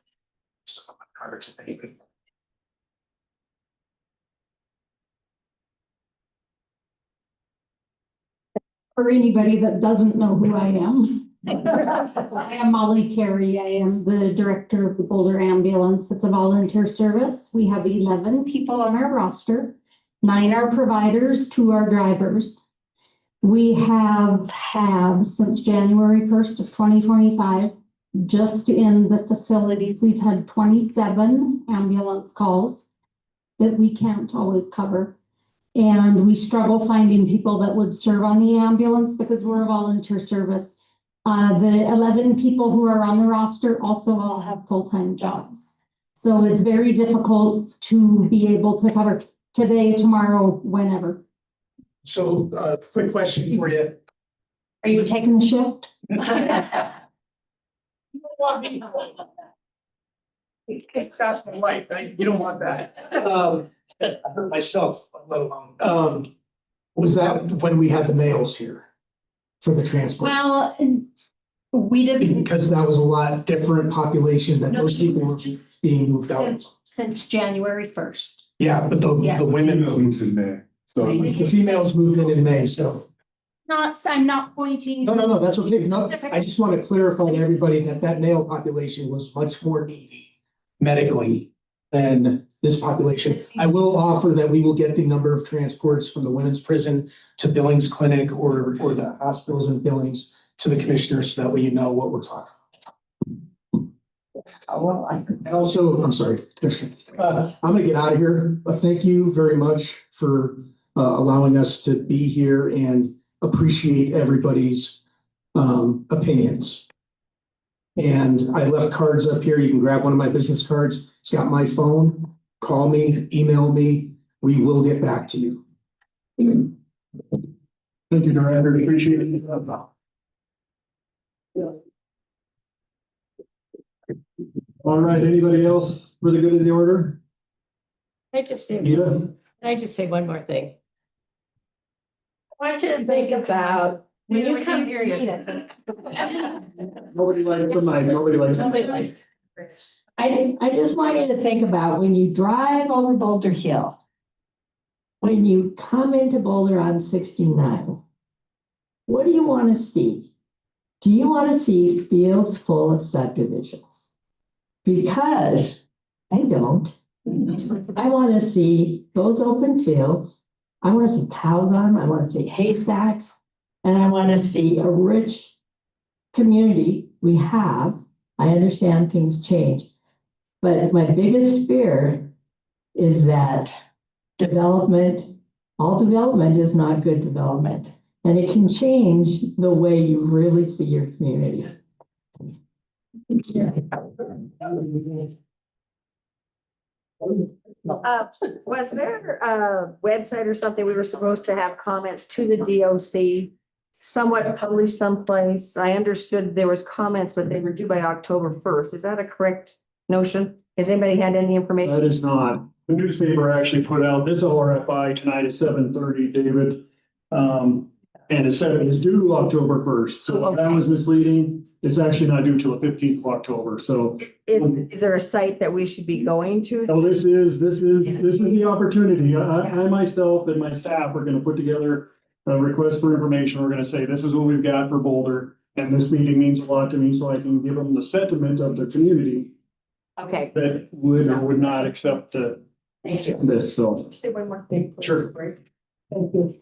For anybody that doesn't know who I am. I am Molly Carey. I am the director of the Boulder Ambulance. It's a volunteer service. We have 11 people on our roster. 9 are providers, 2 are drivers. We have since January 1st of 2025, just in the facilities, we've had 27 ambulance calls that we can't always cover. And we struggle finding people that would serve on the ambulance because we're a volunteer service. The 11 people who are on the roster also all have full-time jobs. So it's very difficult to be able to cover today, tomorrow, whenever. So, quick question for you. Are you taking the shift? It's fast in life, right? You don't want that. I hurt myself, let alone. Was that when we had the males here for the transports? Well, we didn't. Because that was a lot different population that those people were being moved out. Since January 1st. Yeah, but the women moved in May. So the females moved in May, so. I'm not pointing. No, that's okay. No, I just want to clarify to everybody that male population was much more needy medically than this population. I will offer that we will get the number of transports from the women's prison to Billings Clinic or the hospitals in Billings to the commissioners so that way you know what we're talking about. And also, I'm sorry, Commissioner, I'm gonna get out of here, but thank you very much for allowing us to be here and appreciate everybody's opinions. And I left cards up here. You can grab one of my business cards. It's got my phone. Call me, email me. We will get back to you. Thank you, Director. Appreciate it. All right, anybody else for the good of the order? I just say, Yeah. can I just say one more thing? I want you to think about when you come here. Nobody likes the mic. Nobody likes the Nobody mic. likes. I just want you to think about when you drive over Boulder Hill. When you come into Boulder on 69, what do you want to see? Do you want to see fields full of subdivisions? Because I don't. I want to see those open fields. I want to see cows on them. I want to see haystacks. And I want to see a rich community we have. I understand things change. But my biggest fear is that all development is not good development. And it can change the way you really see your community. Was there a website or something we were supposed to have comments to the DOC? Somewhat published someplace. I understood there was comments, but they were due by October 1st. Is that a correct notion? Has anybody had any information? That is not. The newspaper actually put out this RFI tonight at 7:30, David. And it said it was due October 1st. So that was misleading. It's actually not due till the 15th of October. So Is there a site that we should be going to? no, this is the opportunity. I myself and my staff are gonna put together a request for information. We're gonna say, this is what we've got for Boulder. And this meeting means a lot to me, so I can give them the sentiment of the community Okay. that would or would not accept Thank you. this, so. Say one more thing. Please. Sure. Thank you.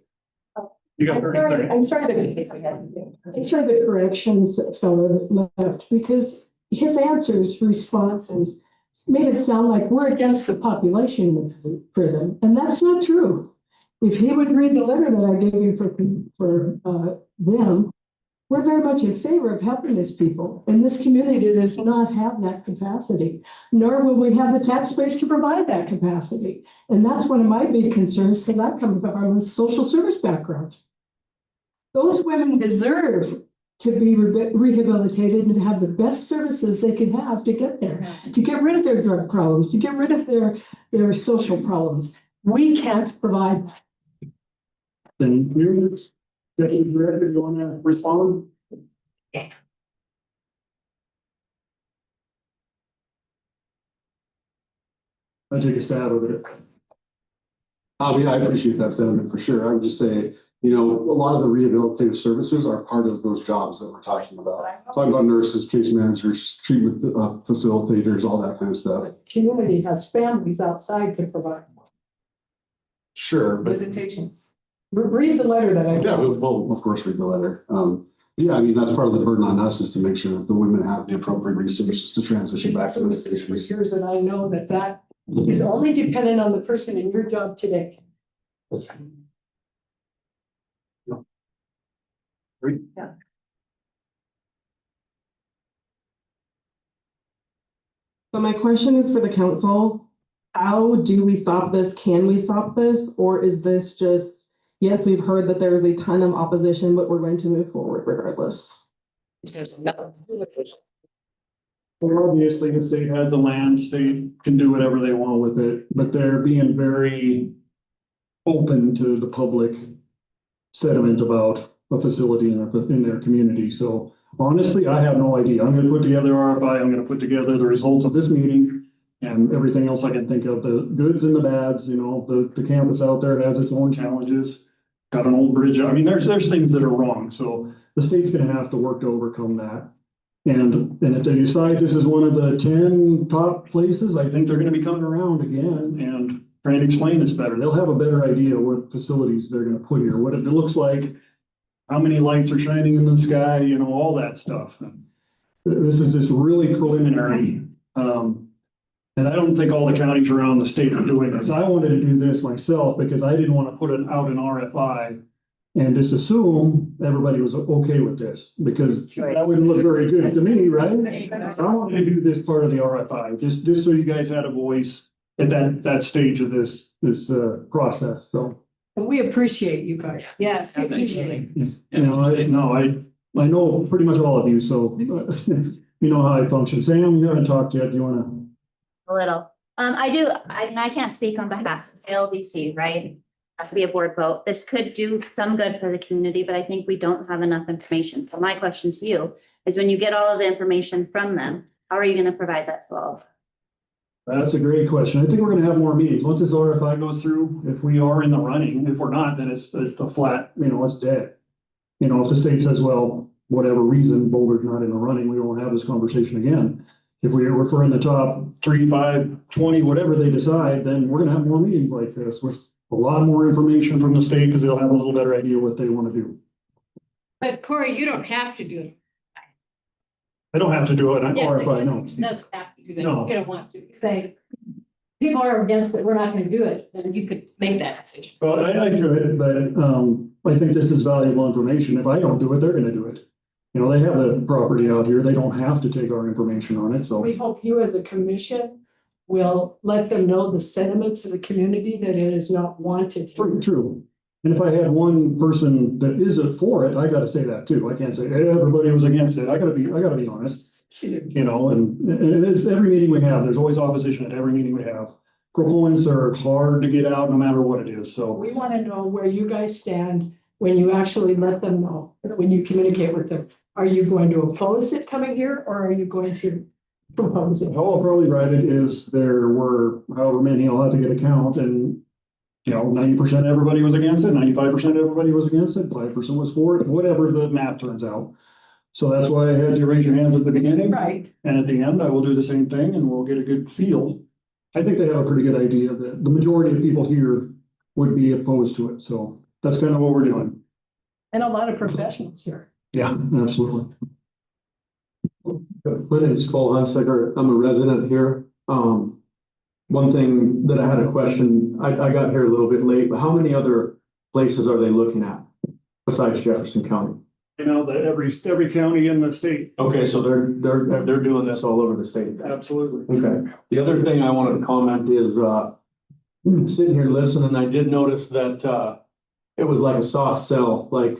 You got 30 seconds. I'm sorry the corrections fellow left because his answers, responses made it sound like we're against the population in the prison, and that's not true. If he would read the letter that I gave you for them, we're very much in favor of helping these people, and this community does not have that capacity, nor will we have the tax base to provide that capacity. And that's one of my big concerns because I come from a social service background. Those women deserve to be rehabilitated and to have the best services they can have to get there, to get rid of their drug problems, to get rid of their social problems. We can't provide that. Then you, Deputy Director, you want to respond? I'll take a stab at it. I appreciate that sentiment for sure. I would just say, a lot of the rehabilitative services are part of those jobs that we're talking about. Talking about nurses, case managers, treatment facilitators, all that kind of stuff. The community has families outside to provide Sure. But visitations. Read the letter that I yeah, got. we'll of course read the letter. That's part of the burden on us is to make sure that the women have the appropriate resources to transition back to the Services for years, and I know that is only dependent on the person in your job today. Yeah. So my question is for the council. How do we stop this? Can we stop this? Or is this just, yes, we've heard that there is a ton of opposition, but we're going to move forward regardless? Well, obviously, the state has the land, state can do whatever they want with it, but they're being very open to the public sentiment about a facility in their community. So honestly, I have no idea. I'm gonna put together RFI, I'm gonna put together the results of this meeting and everything else I can think of, the goods and the bads, the campus out there has its own challenges. Got an old bridge. I mean, there's things that are wrong. So the state's gonna have to work to overcome that. And if they decide this is one of the 10 top places, I think they're gonna be coming around again and trying to explain this better. They'll have a better idea what facilities they're gonna put here, what it looks like, how many lights are shining in the sky, you know, all that stuff. This is just really preliminary. And I don't think all the counties around the state are doing this. I wanted to do this myself because I didn't want to put it out an RFI and just assume everybody was okay with this, because that wouldn't look very good to me, right? I wanted to do this part of the RFI, just so you guys had a voice at that stage of this process, so. And we appreciate you guys. Yes. Appreciate. You know, I know pretty much all of you, so you know how I function. Sam, you haven't talked yet. Do you wanna? A little. I can't speak on behalf of LDC, right? Has to be a board vote. This could do some good for the community, but I think we don't have enough information. So my question to you is, when you get all of the information from them, how are you going to provide that to all? That's a great question. I think we're gonna have more meetings. Once this RFI goes through, if we are in the running, if we're not, then it's a flat, you know, it's dead. You know, if the state says, well, whatever reason, Boulder's not in the running, we won't have this conversation again. If we're in the top 3, 5, 20, whatever they decide, then we're gonna have more meetings like this with a lot more information from the state, because they'll have a little better idea what they want to do. But Corey, you don't have to do it. I don't have to do it, Yeah, RFI, no. Doesn't have to do that. No. You don't want to say, people are against it, we're not gonna do it, then you could make that decision. Well, I could, but I think this is valuable information. If I don't do it, they're gonna do it. You know, they have the property out here. They don't have to take our information on it, so. We hope you as a commission will let them know the sentiments of the community, that it is not wanted. True. And if I had one person that isn't for it, I gotta say that too. I can't say, hey, everybody was against it. I gotta be honest. You know, and it's every meeting we have, there's always opposition at every meeting we have. Proponents are hard to get out no matter what it is, so. We want to know where you guys stand when you actually let them know, when you communicate with them. Are you going to oppose it coming here, or are you going to propose it? How I'll probably write it is, there were however many, I'll have to get a count, and you know, 90% everybody was against it, 95% everybody was against it, 5% was for it, whatever the math turns out. So that's why I had you raise your hands at the beginning. Right. And at the end, I will do the same thing, and we'll get a good feel. I think they have a pretty good idea that the majority of people here would be opposed to it, so that's kind of what we're doing. And a lot of professionals here. Yeah, absolutely. My name is Cole Hunsaker. I'm a resident here. One thing that I had a question, I got here a little bit late, but how many other places are they looking at besides Jefferson County? You know, that every county in the state. Okay, so they're doing this all over the state. Absolutely. Okay. The other thing I wanted to comment is, sitting here listening, I did notice that, it was like a soft sell, like,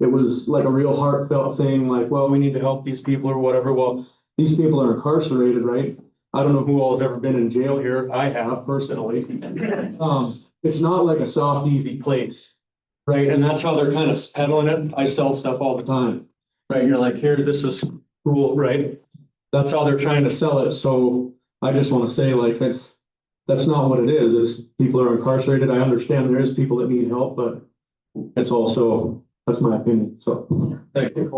it was like a real heartfelt thing, like, well, we need to help these people or whatever. Well, these people are incarcerated, right? I don't know who all has ever been in jail here. I have personally. It's not like a soft, easy place, right? And that's how they're kind of peddling it. I sell stuff all the time, right? You're like, here, this is cool, right? That's how they're trying to sell it. So I just want to say, like, that's not what it is. It's people are incarcerated. I understand there is people that need help, but it's also, that's my opinion. So thank you.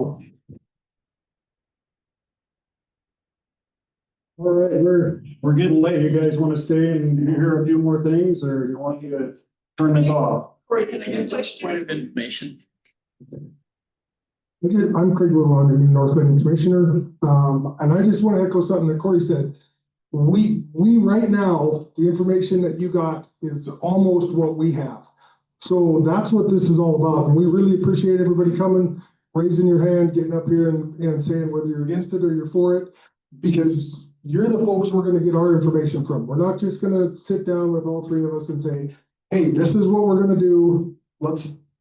All right, we're getting late. You guys want to stay and hear a few more things, or you want me to turn this off? Corey, can I get just point of information? Okay, I'm Craig Wilbon, the new North Wind Commissioner. And I just want to echo something that Corey said. We right now, the information that you got is almost what we have. So that's what this is all about. And we really appreciate everybody coming, raising your hand, getting up here and saying whether you're against it or you're for it, because you're the folks we're going to get our information from. We're not just going to sit down with all three of us and say, hey, this is what we're going to do. We're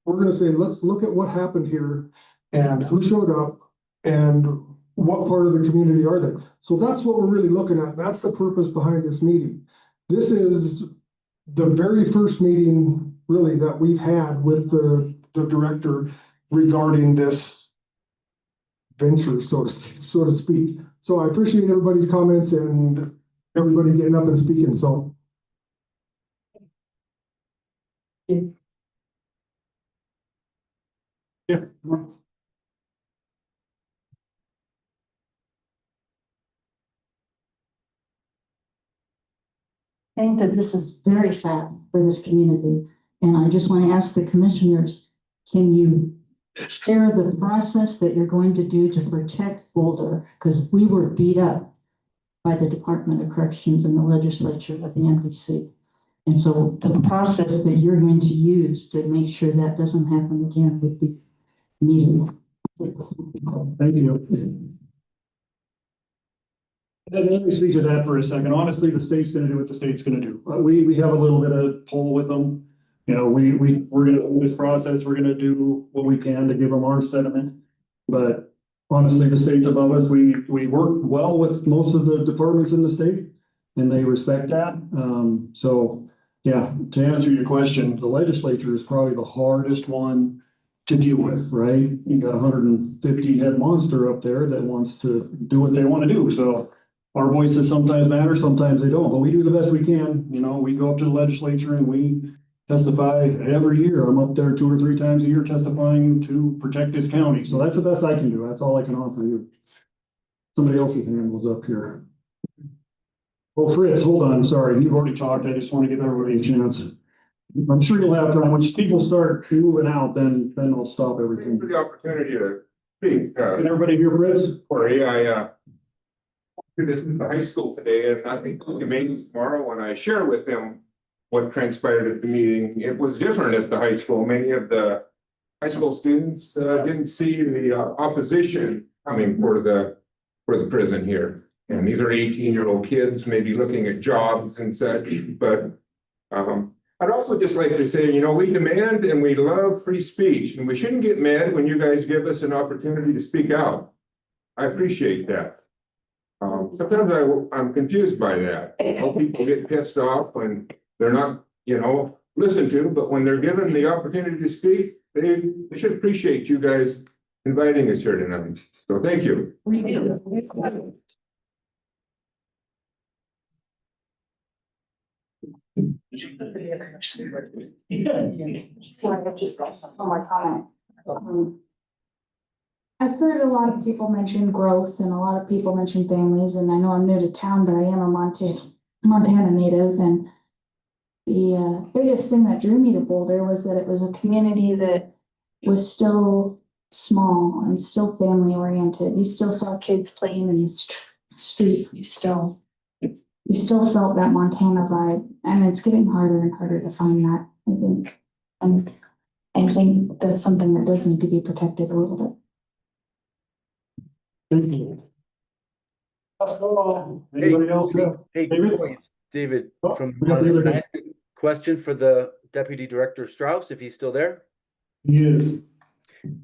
going to say, let's look at what happened here and who showed up and what part of the community are they. So that's what we're really looking at. That's the purpose behind this meeting. This is the very first meeting really that we've had with the director regarding this venture, so to speak. So I appreciate everybody's comments and everybody getting up and speaking, so. Yeah. think that this is very sad for this community. And I just want to ask the commissioners, can you share the process that you're going to do to protect Boulder? Because we were beat up by the Department of Corrections and the legislature of the NBC. And so the process that you're going to use to make sure that doesn't happen again would be needed. Thank you. Let me speak to that for a second. Honestly, the state's gonna do what the state's gonna do. We have a little bit of pull with them. You know, we're gonna do this process, we're gonna do what we can to give them our sentiment. But honestly, the state's above us. We work well with most of the departments in the state and they respect that. So yeah, to answer your question, the legislature is probably the hardest one to deal with, right? You got a 150 head monster up there that wants to do what they want to do. So our voices sometimes matter, sometimes they don't, but we do the best we can. You know, we go up to the legislature and we testify every year. I'm up there 2 or 3 times a year testifying to protect this county. So that's the best I can do. That's all I can offer you. Somebody else's hand was up here. Oh, Fritz, hold on. Sorry, you've already talked. I just want to give everybody a chance. I'm sure you'll have time. Once people start moving out, then I'll stop everything. For the opportunity to speak. Can everybody hear Fritz? Corey, I did this in the high school today, and I think maybe tomorrow when I share with them what transpired at the meeting, it was different at the high school. Many of the high school students didn't see the opposition coming for the prison here. And these are 18-year-old kids, maybe looking at jobs and such, but I'd also just like to say, you know, we demand and we love free speech, and we shouldn't get mad when you guys give us an opportunity to speak out. I appreciate that. Sometimes I'm confused by that. You know, people get pissed off when they're not, you know, listened to, but when they're given the opportunity to speak, they should appreciate you guys inviting us here tonight. So thank you. We do. Sorry, I've just got one more comment. I've heard a lot of people mention growth and a lot of people mention families, and I know I'm new to town, but I am a Montana native, and the biggest thing that drew me to Boulder was that it was a community that was still small and still family oriented. You still saw kids playing in the streets. You still felt that Montana vibe, and it's getting harder and harder to find that, I think. And I think that's something that does need to be protected a little bit. Thank you. Anybody else? Hey, David? it's David from. We got the other Can I guy. ask a question for the Deputy Director Strauss, if he's still there? He is.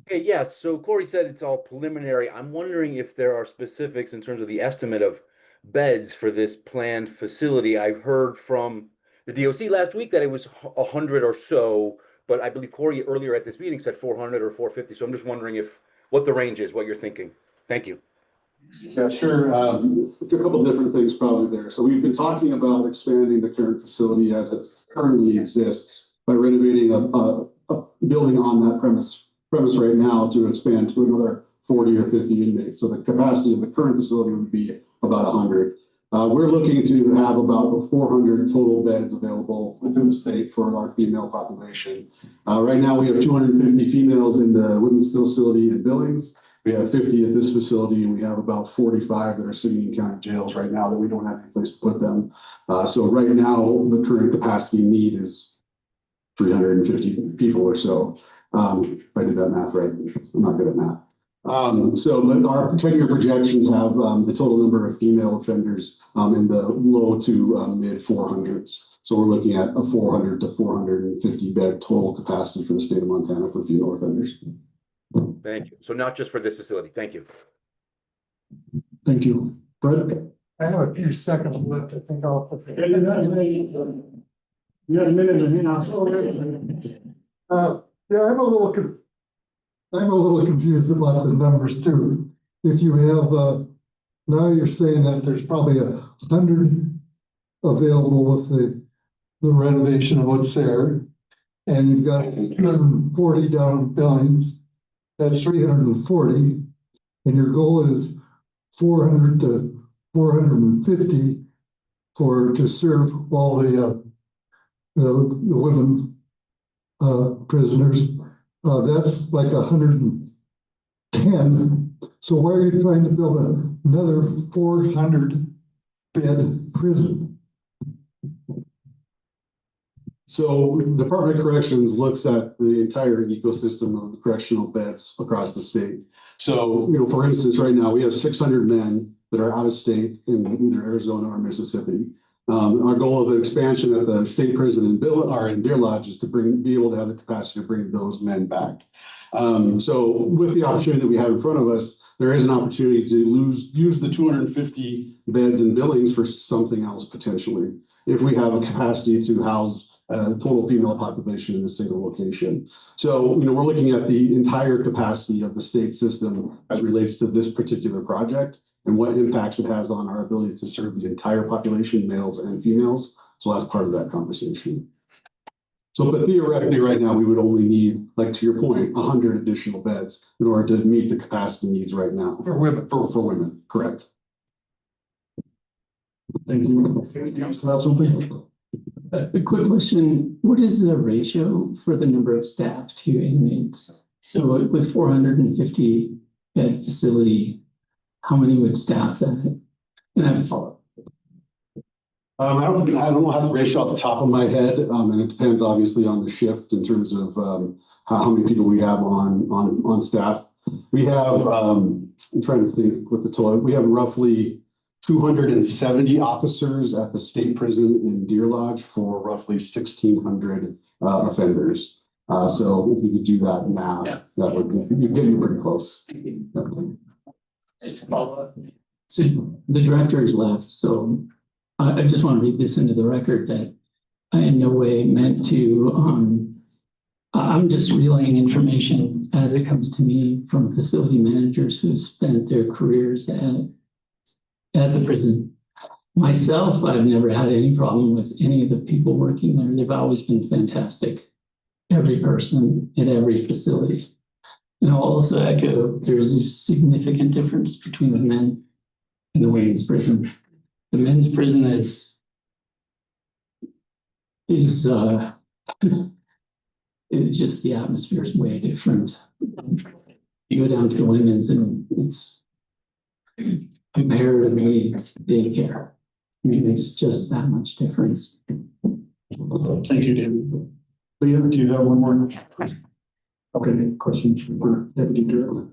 Hey, yes, so Corey said it's all preliminary. I'm wondering if there are specifics in terms of the estimate of beds for this planned facility. I've heard from the DOC last week that it was 100 or so, but I believe Corey earlier at this meeting said 400 or 450. So I'm just wondering what the range is, what you're thinking. Thank you. Yeah, sure. A couple different things probably there. So we've been talking about expanding the current facility as it currently exists by renovating a building on that premise right now to expand to another 40 or 50 inmates. So the capacity of the current facility would be about 100. We're looking to have about 400 total beds available within the state for our female population. Right now we have 250 females in the women's facility in Billings. We have 50 at this facility, and we have about 45 that are sitting in county jails right now that we don't have any place to put them. So right now, the current capacity need is 350 people or so. If I did that math right, I'm not good at math. So our 10-year projections have the total number of female offenders in the low to mid 400s. So we're looking at a 400 to 450 bed total capacity for the state of Montana for female offenders. Thank you. So not just for this facility. Thank you. Thank you. Brett? I have a few seconds left. I think I'll. You got a minute and a half. Yeah, I'm a little confused about the numbers too. If you have, now you're saying that there's probably 100 available with the renovation of what's there. And you've got 240 down in Billings. That's 340. And your goal is 400 to 450. to serve all the women prisoners. That's like 110. So why are you trying to build another 400 bed prison? So Department of Corrections looks at the entire ecosystem of the correctional beds across the state. So, for instance, right now we have 600 men that are out of state in either Arizona or Mississippi. Our goal of expansion at the state prison in Deer Lodge is to be able to have the capacity to bring those men back. So with the opportunity that we have in front of us, there is an opportunity to use the 250 beds in Billings for something else potentially, if we have a capacity to house total female population in a single location. So, we're looking at the entire capacity of the state system as relates to this particular project and what impacts it has on our ability to serve the entire population, males and females. So that's part of that conversation. So, but theoretically right now, we would only need, like to your point, 100 additional beds in order to meet the capacity needs right now. For women. For women, correct. Thank you. Something? A quick question, what is the ratio for the number of staff to inmates? So with 450 bed facility, how many would staff that? And I have a follow-up. I don't have the ratio off the top of my head, and it depends obviously on the shift in terms of how many people we have on staff. We have, I'm trying to think what the total, we have roughly 270 officers at the state prison in Deer Lodge for roughly 1,600 offenders. So if you could do that math, that would you'd get you pretty close. Just to follow up. So the director is left, so I just want to read this into the record that I in no way meant to, I'm just relaying information as it comes to me from facility managers who spent their careers at the prison. Myself, I've never had any problem with any of the people working there. They've always been fantastic. Every person at every facility. And I'll also echo, there's a significant difference between the men and the women's prison. The men's prison is it's just the atmosphere is way different. You go down to the women's and it's compared to me, it's daycare. I mean, it's just that much difference. Thank you, David. Leah, do you have one more? Okay, questions for Deputy Director?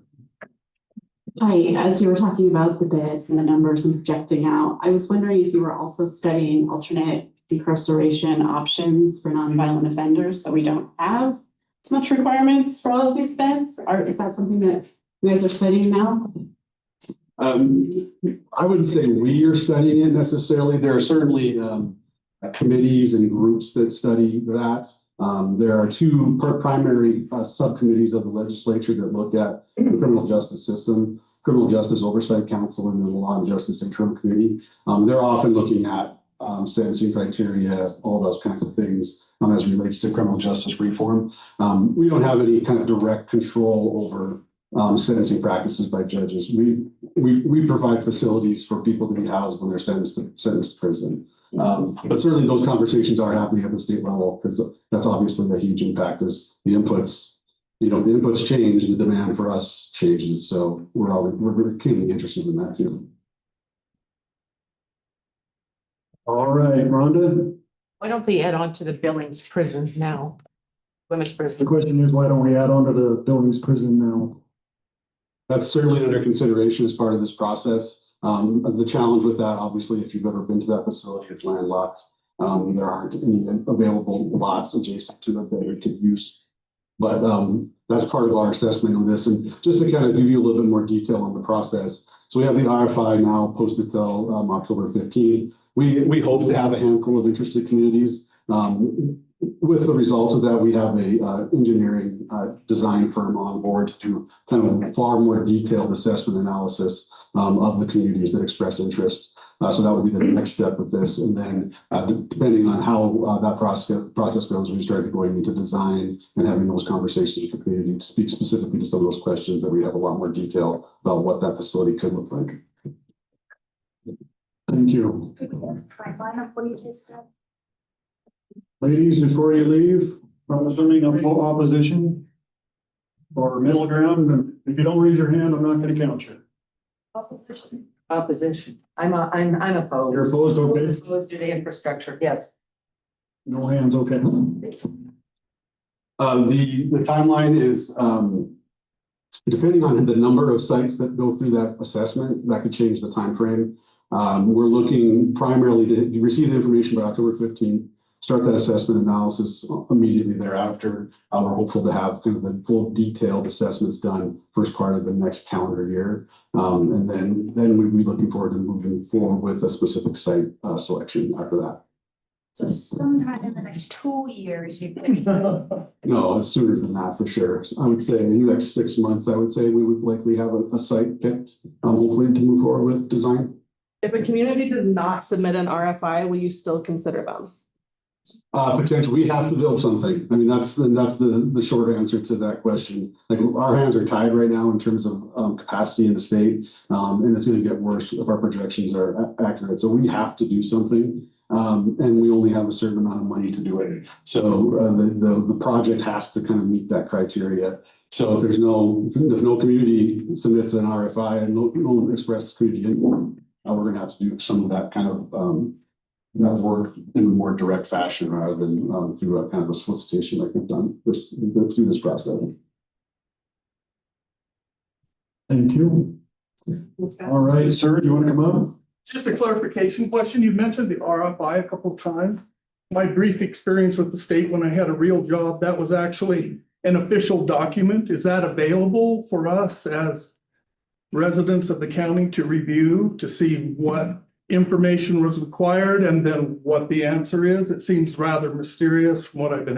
Hi, as you were talking about the beds and the numbers and projecting out, I was wondering if you were also studying alternate incarceration options for nonviolent offenders so we don't have as much requirements for all of these beds? Or is that something that you guys are studying now? I wouldn't say we are studying it necessarily. There are certainly committees and groups that study that. There are two primary subcommittees of the legislature that look at the criminal justice system, Criminal Justice Oversight Council, and then the Law and Justice Interim Committee. They're often looking at sentencing criteria, all those kinds of things as it relates to criminal justice reform. We don't have any kind of direct control over sentencing practices by judges. We provide facilities for people to be housed when they're sentenced to prison. But certainly those conversations are happening at the state level because that's obviously a huge impact as the inputs, if the inputs change, the demand for us changes. So we're keenly interested in that too. All right, Rhonda. Why don't they add on to the Billings prison now? Women's prison. The question is, why don't we add on to the Billings prison now? That's certainly under consideration as part of this process. The challenge with that, obviously, if you've ever been to that facility, it's landlocked. There aren't any available lots adjacent to it that we could use. But that's part of our assessment on this. And just to kind of give you a little bit more detail on the process. So we have the RFI now posted till October 15th. We hope to have a handful of interested communities. With the results of that, we have a engineering design firm on board to do kind of a far more detailed assessment analysis of the communities that express interest. So that would be the next step with this. And then depending on how that process goes, we start going into design and having those conversations with the community to speak specifically to some of those questions that we have a lot more detail about what that facility could look like. Thank you. What do you just said? Ladies, before you leave, I'm assuming opposition or middle ground, and if you don't raise your hand, I'm not gonna count you. Opposition. I'm opposed. You're opposed, okay? Opposed to the infrastructure, yes. No hands, okay. The timeline is, depending on the number of sites that go through that assessment, that could change the timeframe. We're looking primarily to receive the information by October 15th, start that assessment analysis immediately thereafter. We're hopeful to have kind of the full detailed assessments done first part of the next calendar year. And then we'd be looking forward to moving forward with a specific site selection after that. So sometime in the next 2 years, you can. No, it's sooner than that for sure. I would say in the next 6 months, I would say we would likely have a site picked, hopefully to move forward with design. If a community does not submit an RFI, will you still consider them? Potentially, we have to build something. I mean, that's the short answer to that question. Like our hands are tied right now in terms of capacity in the state, and it's going to get worse if our projections are accurate. So we have to do something, and we only have a certain amount of money to do it. So the project has to kind of meet that criteria. So if no community submits an RFI and no one expresses community input, we're going to have to do some of that kind of that work in a more direct fashion rather than through a kind of a solicitation like we've done through this process. Thank you. All right, sir, do you want to come up? Just a clarification question. You mentioned the RFI a couple of times. My brief experience with the state when I had a real job, that was actually an official document. Is that available for us as residents of the county to review, to see what information was required and then what the answer is? It seems rather mysterious from what I've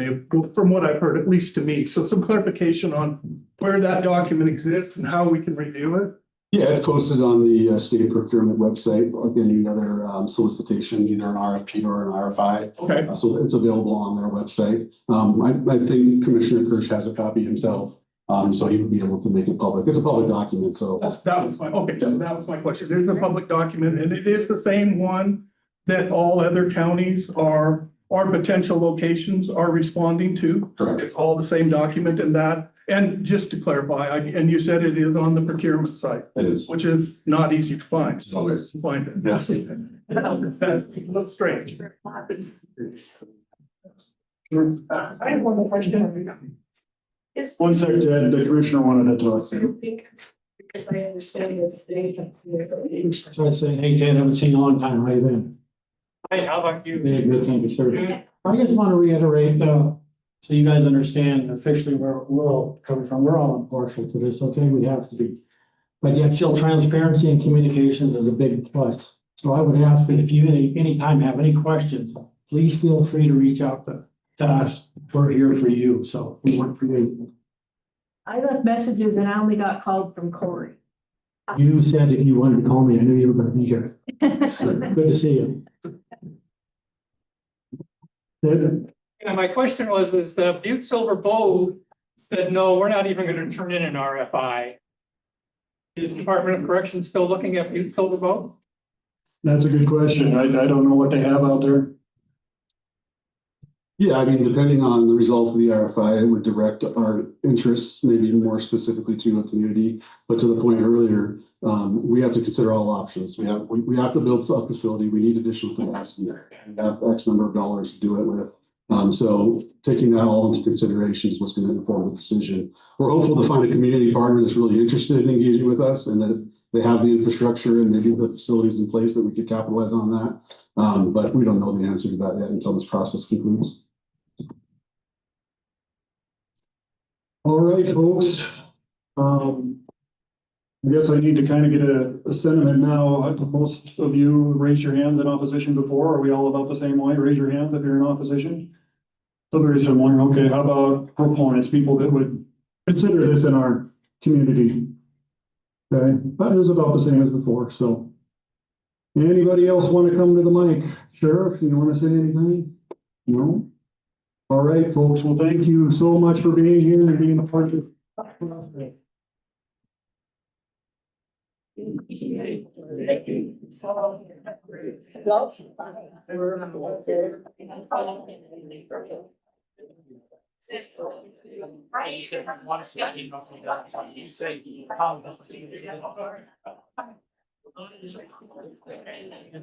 heard, at least to me. So some clarification on where that document exists and how we can review it. Yeah, it's posted on the state procurement website, like any other solicitation, either an RFP or an RFI. Okay. So it's available on their website. I think Commissioner Kirsch has a copy himself, so he would be able to make it public. It's a public document, so. That was my question. There's a public document, and it is the same one that all other counties or potential locations are responding to. Correct. It's all the same document in that. And just to clarify, and you said it is on the procurement site. It is. Which is not easy to find. It's always. Find it. That's strange. I have one more question. One second, the commissioner wanted to talk. Because I understand the state. So I say, hey, Ted, I haven't seen you in a long time. How you been? Hey, how about you? Good, thank you, sir. I just want to reiterate, so you guys understand officially where we're all coming from. We're all impartial to this, okay? We have to be. But yet still transparency and communications is a big plus. So I would ask that if you anytime have any questions, please feel free to reach out to us. We're here for you, so we work for you. I left messages and I only got called from Corey. You said if you wanted to call me, I knew you were going to be here. So, good to see you. Yeah, my question was, Butte Silver Bow said, no, we're not even going to turn in an RFI. Is Department of Corrections still looking at Butte Silver Bow? That's a good question. I don't know what they have out there. Yeah, I mean, depending on the results of the RFI, it would direct our interests maybe more specifically to a community. But to the point earlier, we have to consider all options. We have to build a facility. We need additional capacity. We have X number of dollars to do it with. So taking that all into consideration is what's going to inform the decision. We're hopeful to find a community partner that's really interested in engaging with us and that they have the infrastructure and maybe the facilities in place that we could capitalize on that. But we don't know the answer to that yet until this process concludes. All right, folks. I guess I need to kind of get a sentiment now. Most of you raised your hands in opposition before. Are we all about the same way? Raise your hands if you're in opposition. So very similar. Okay, how about proponents, people that would consider this in our community? Okay, that is about the same as before, so. Anybody else want to come to the mic? Sheriff, you want to say anything? No? All right, folks. Well, thank you so much for being here and being a part of it.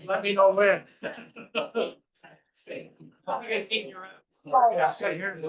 Let me know when. Yeah, it's got here.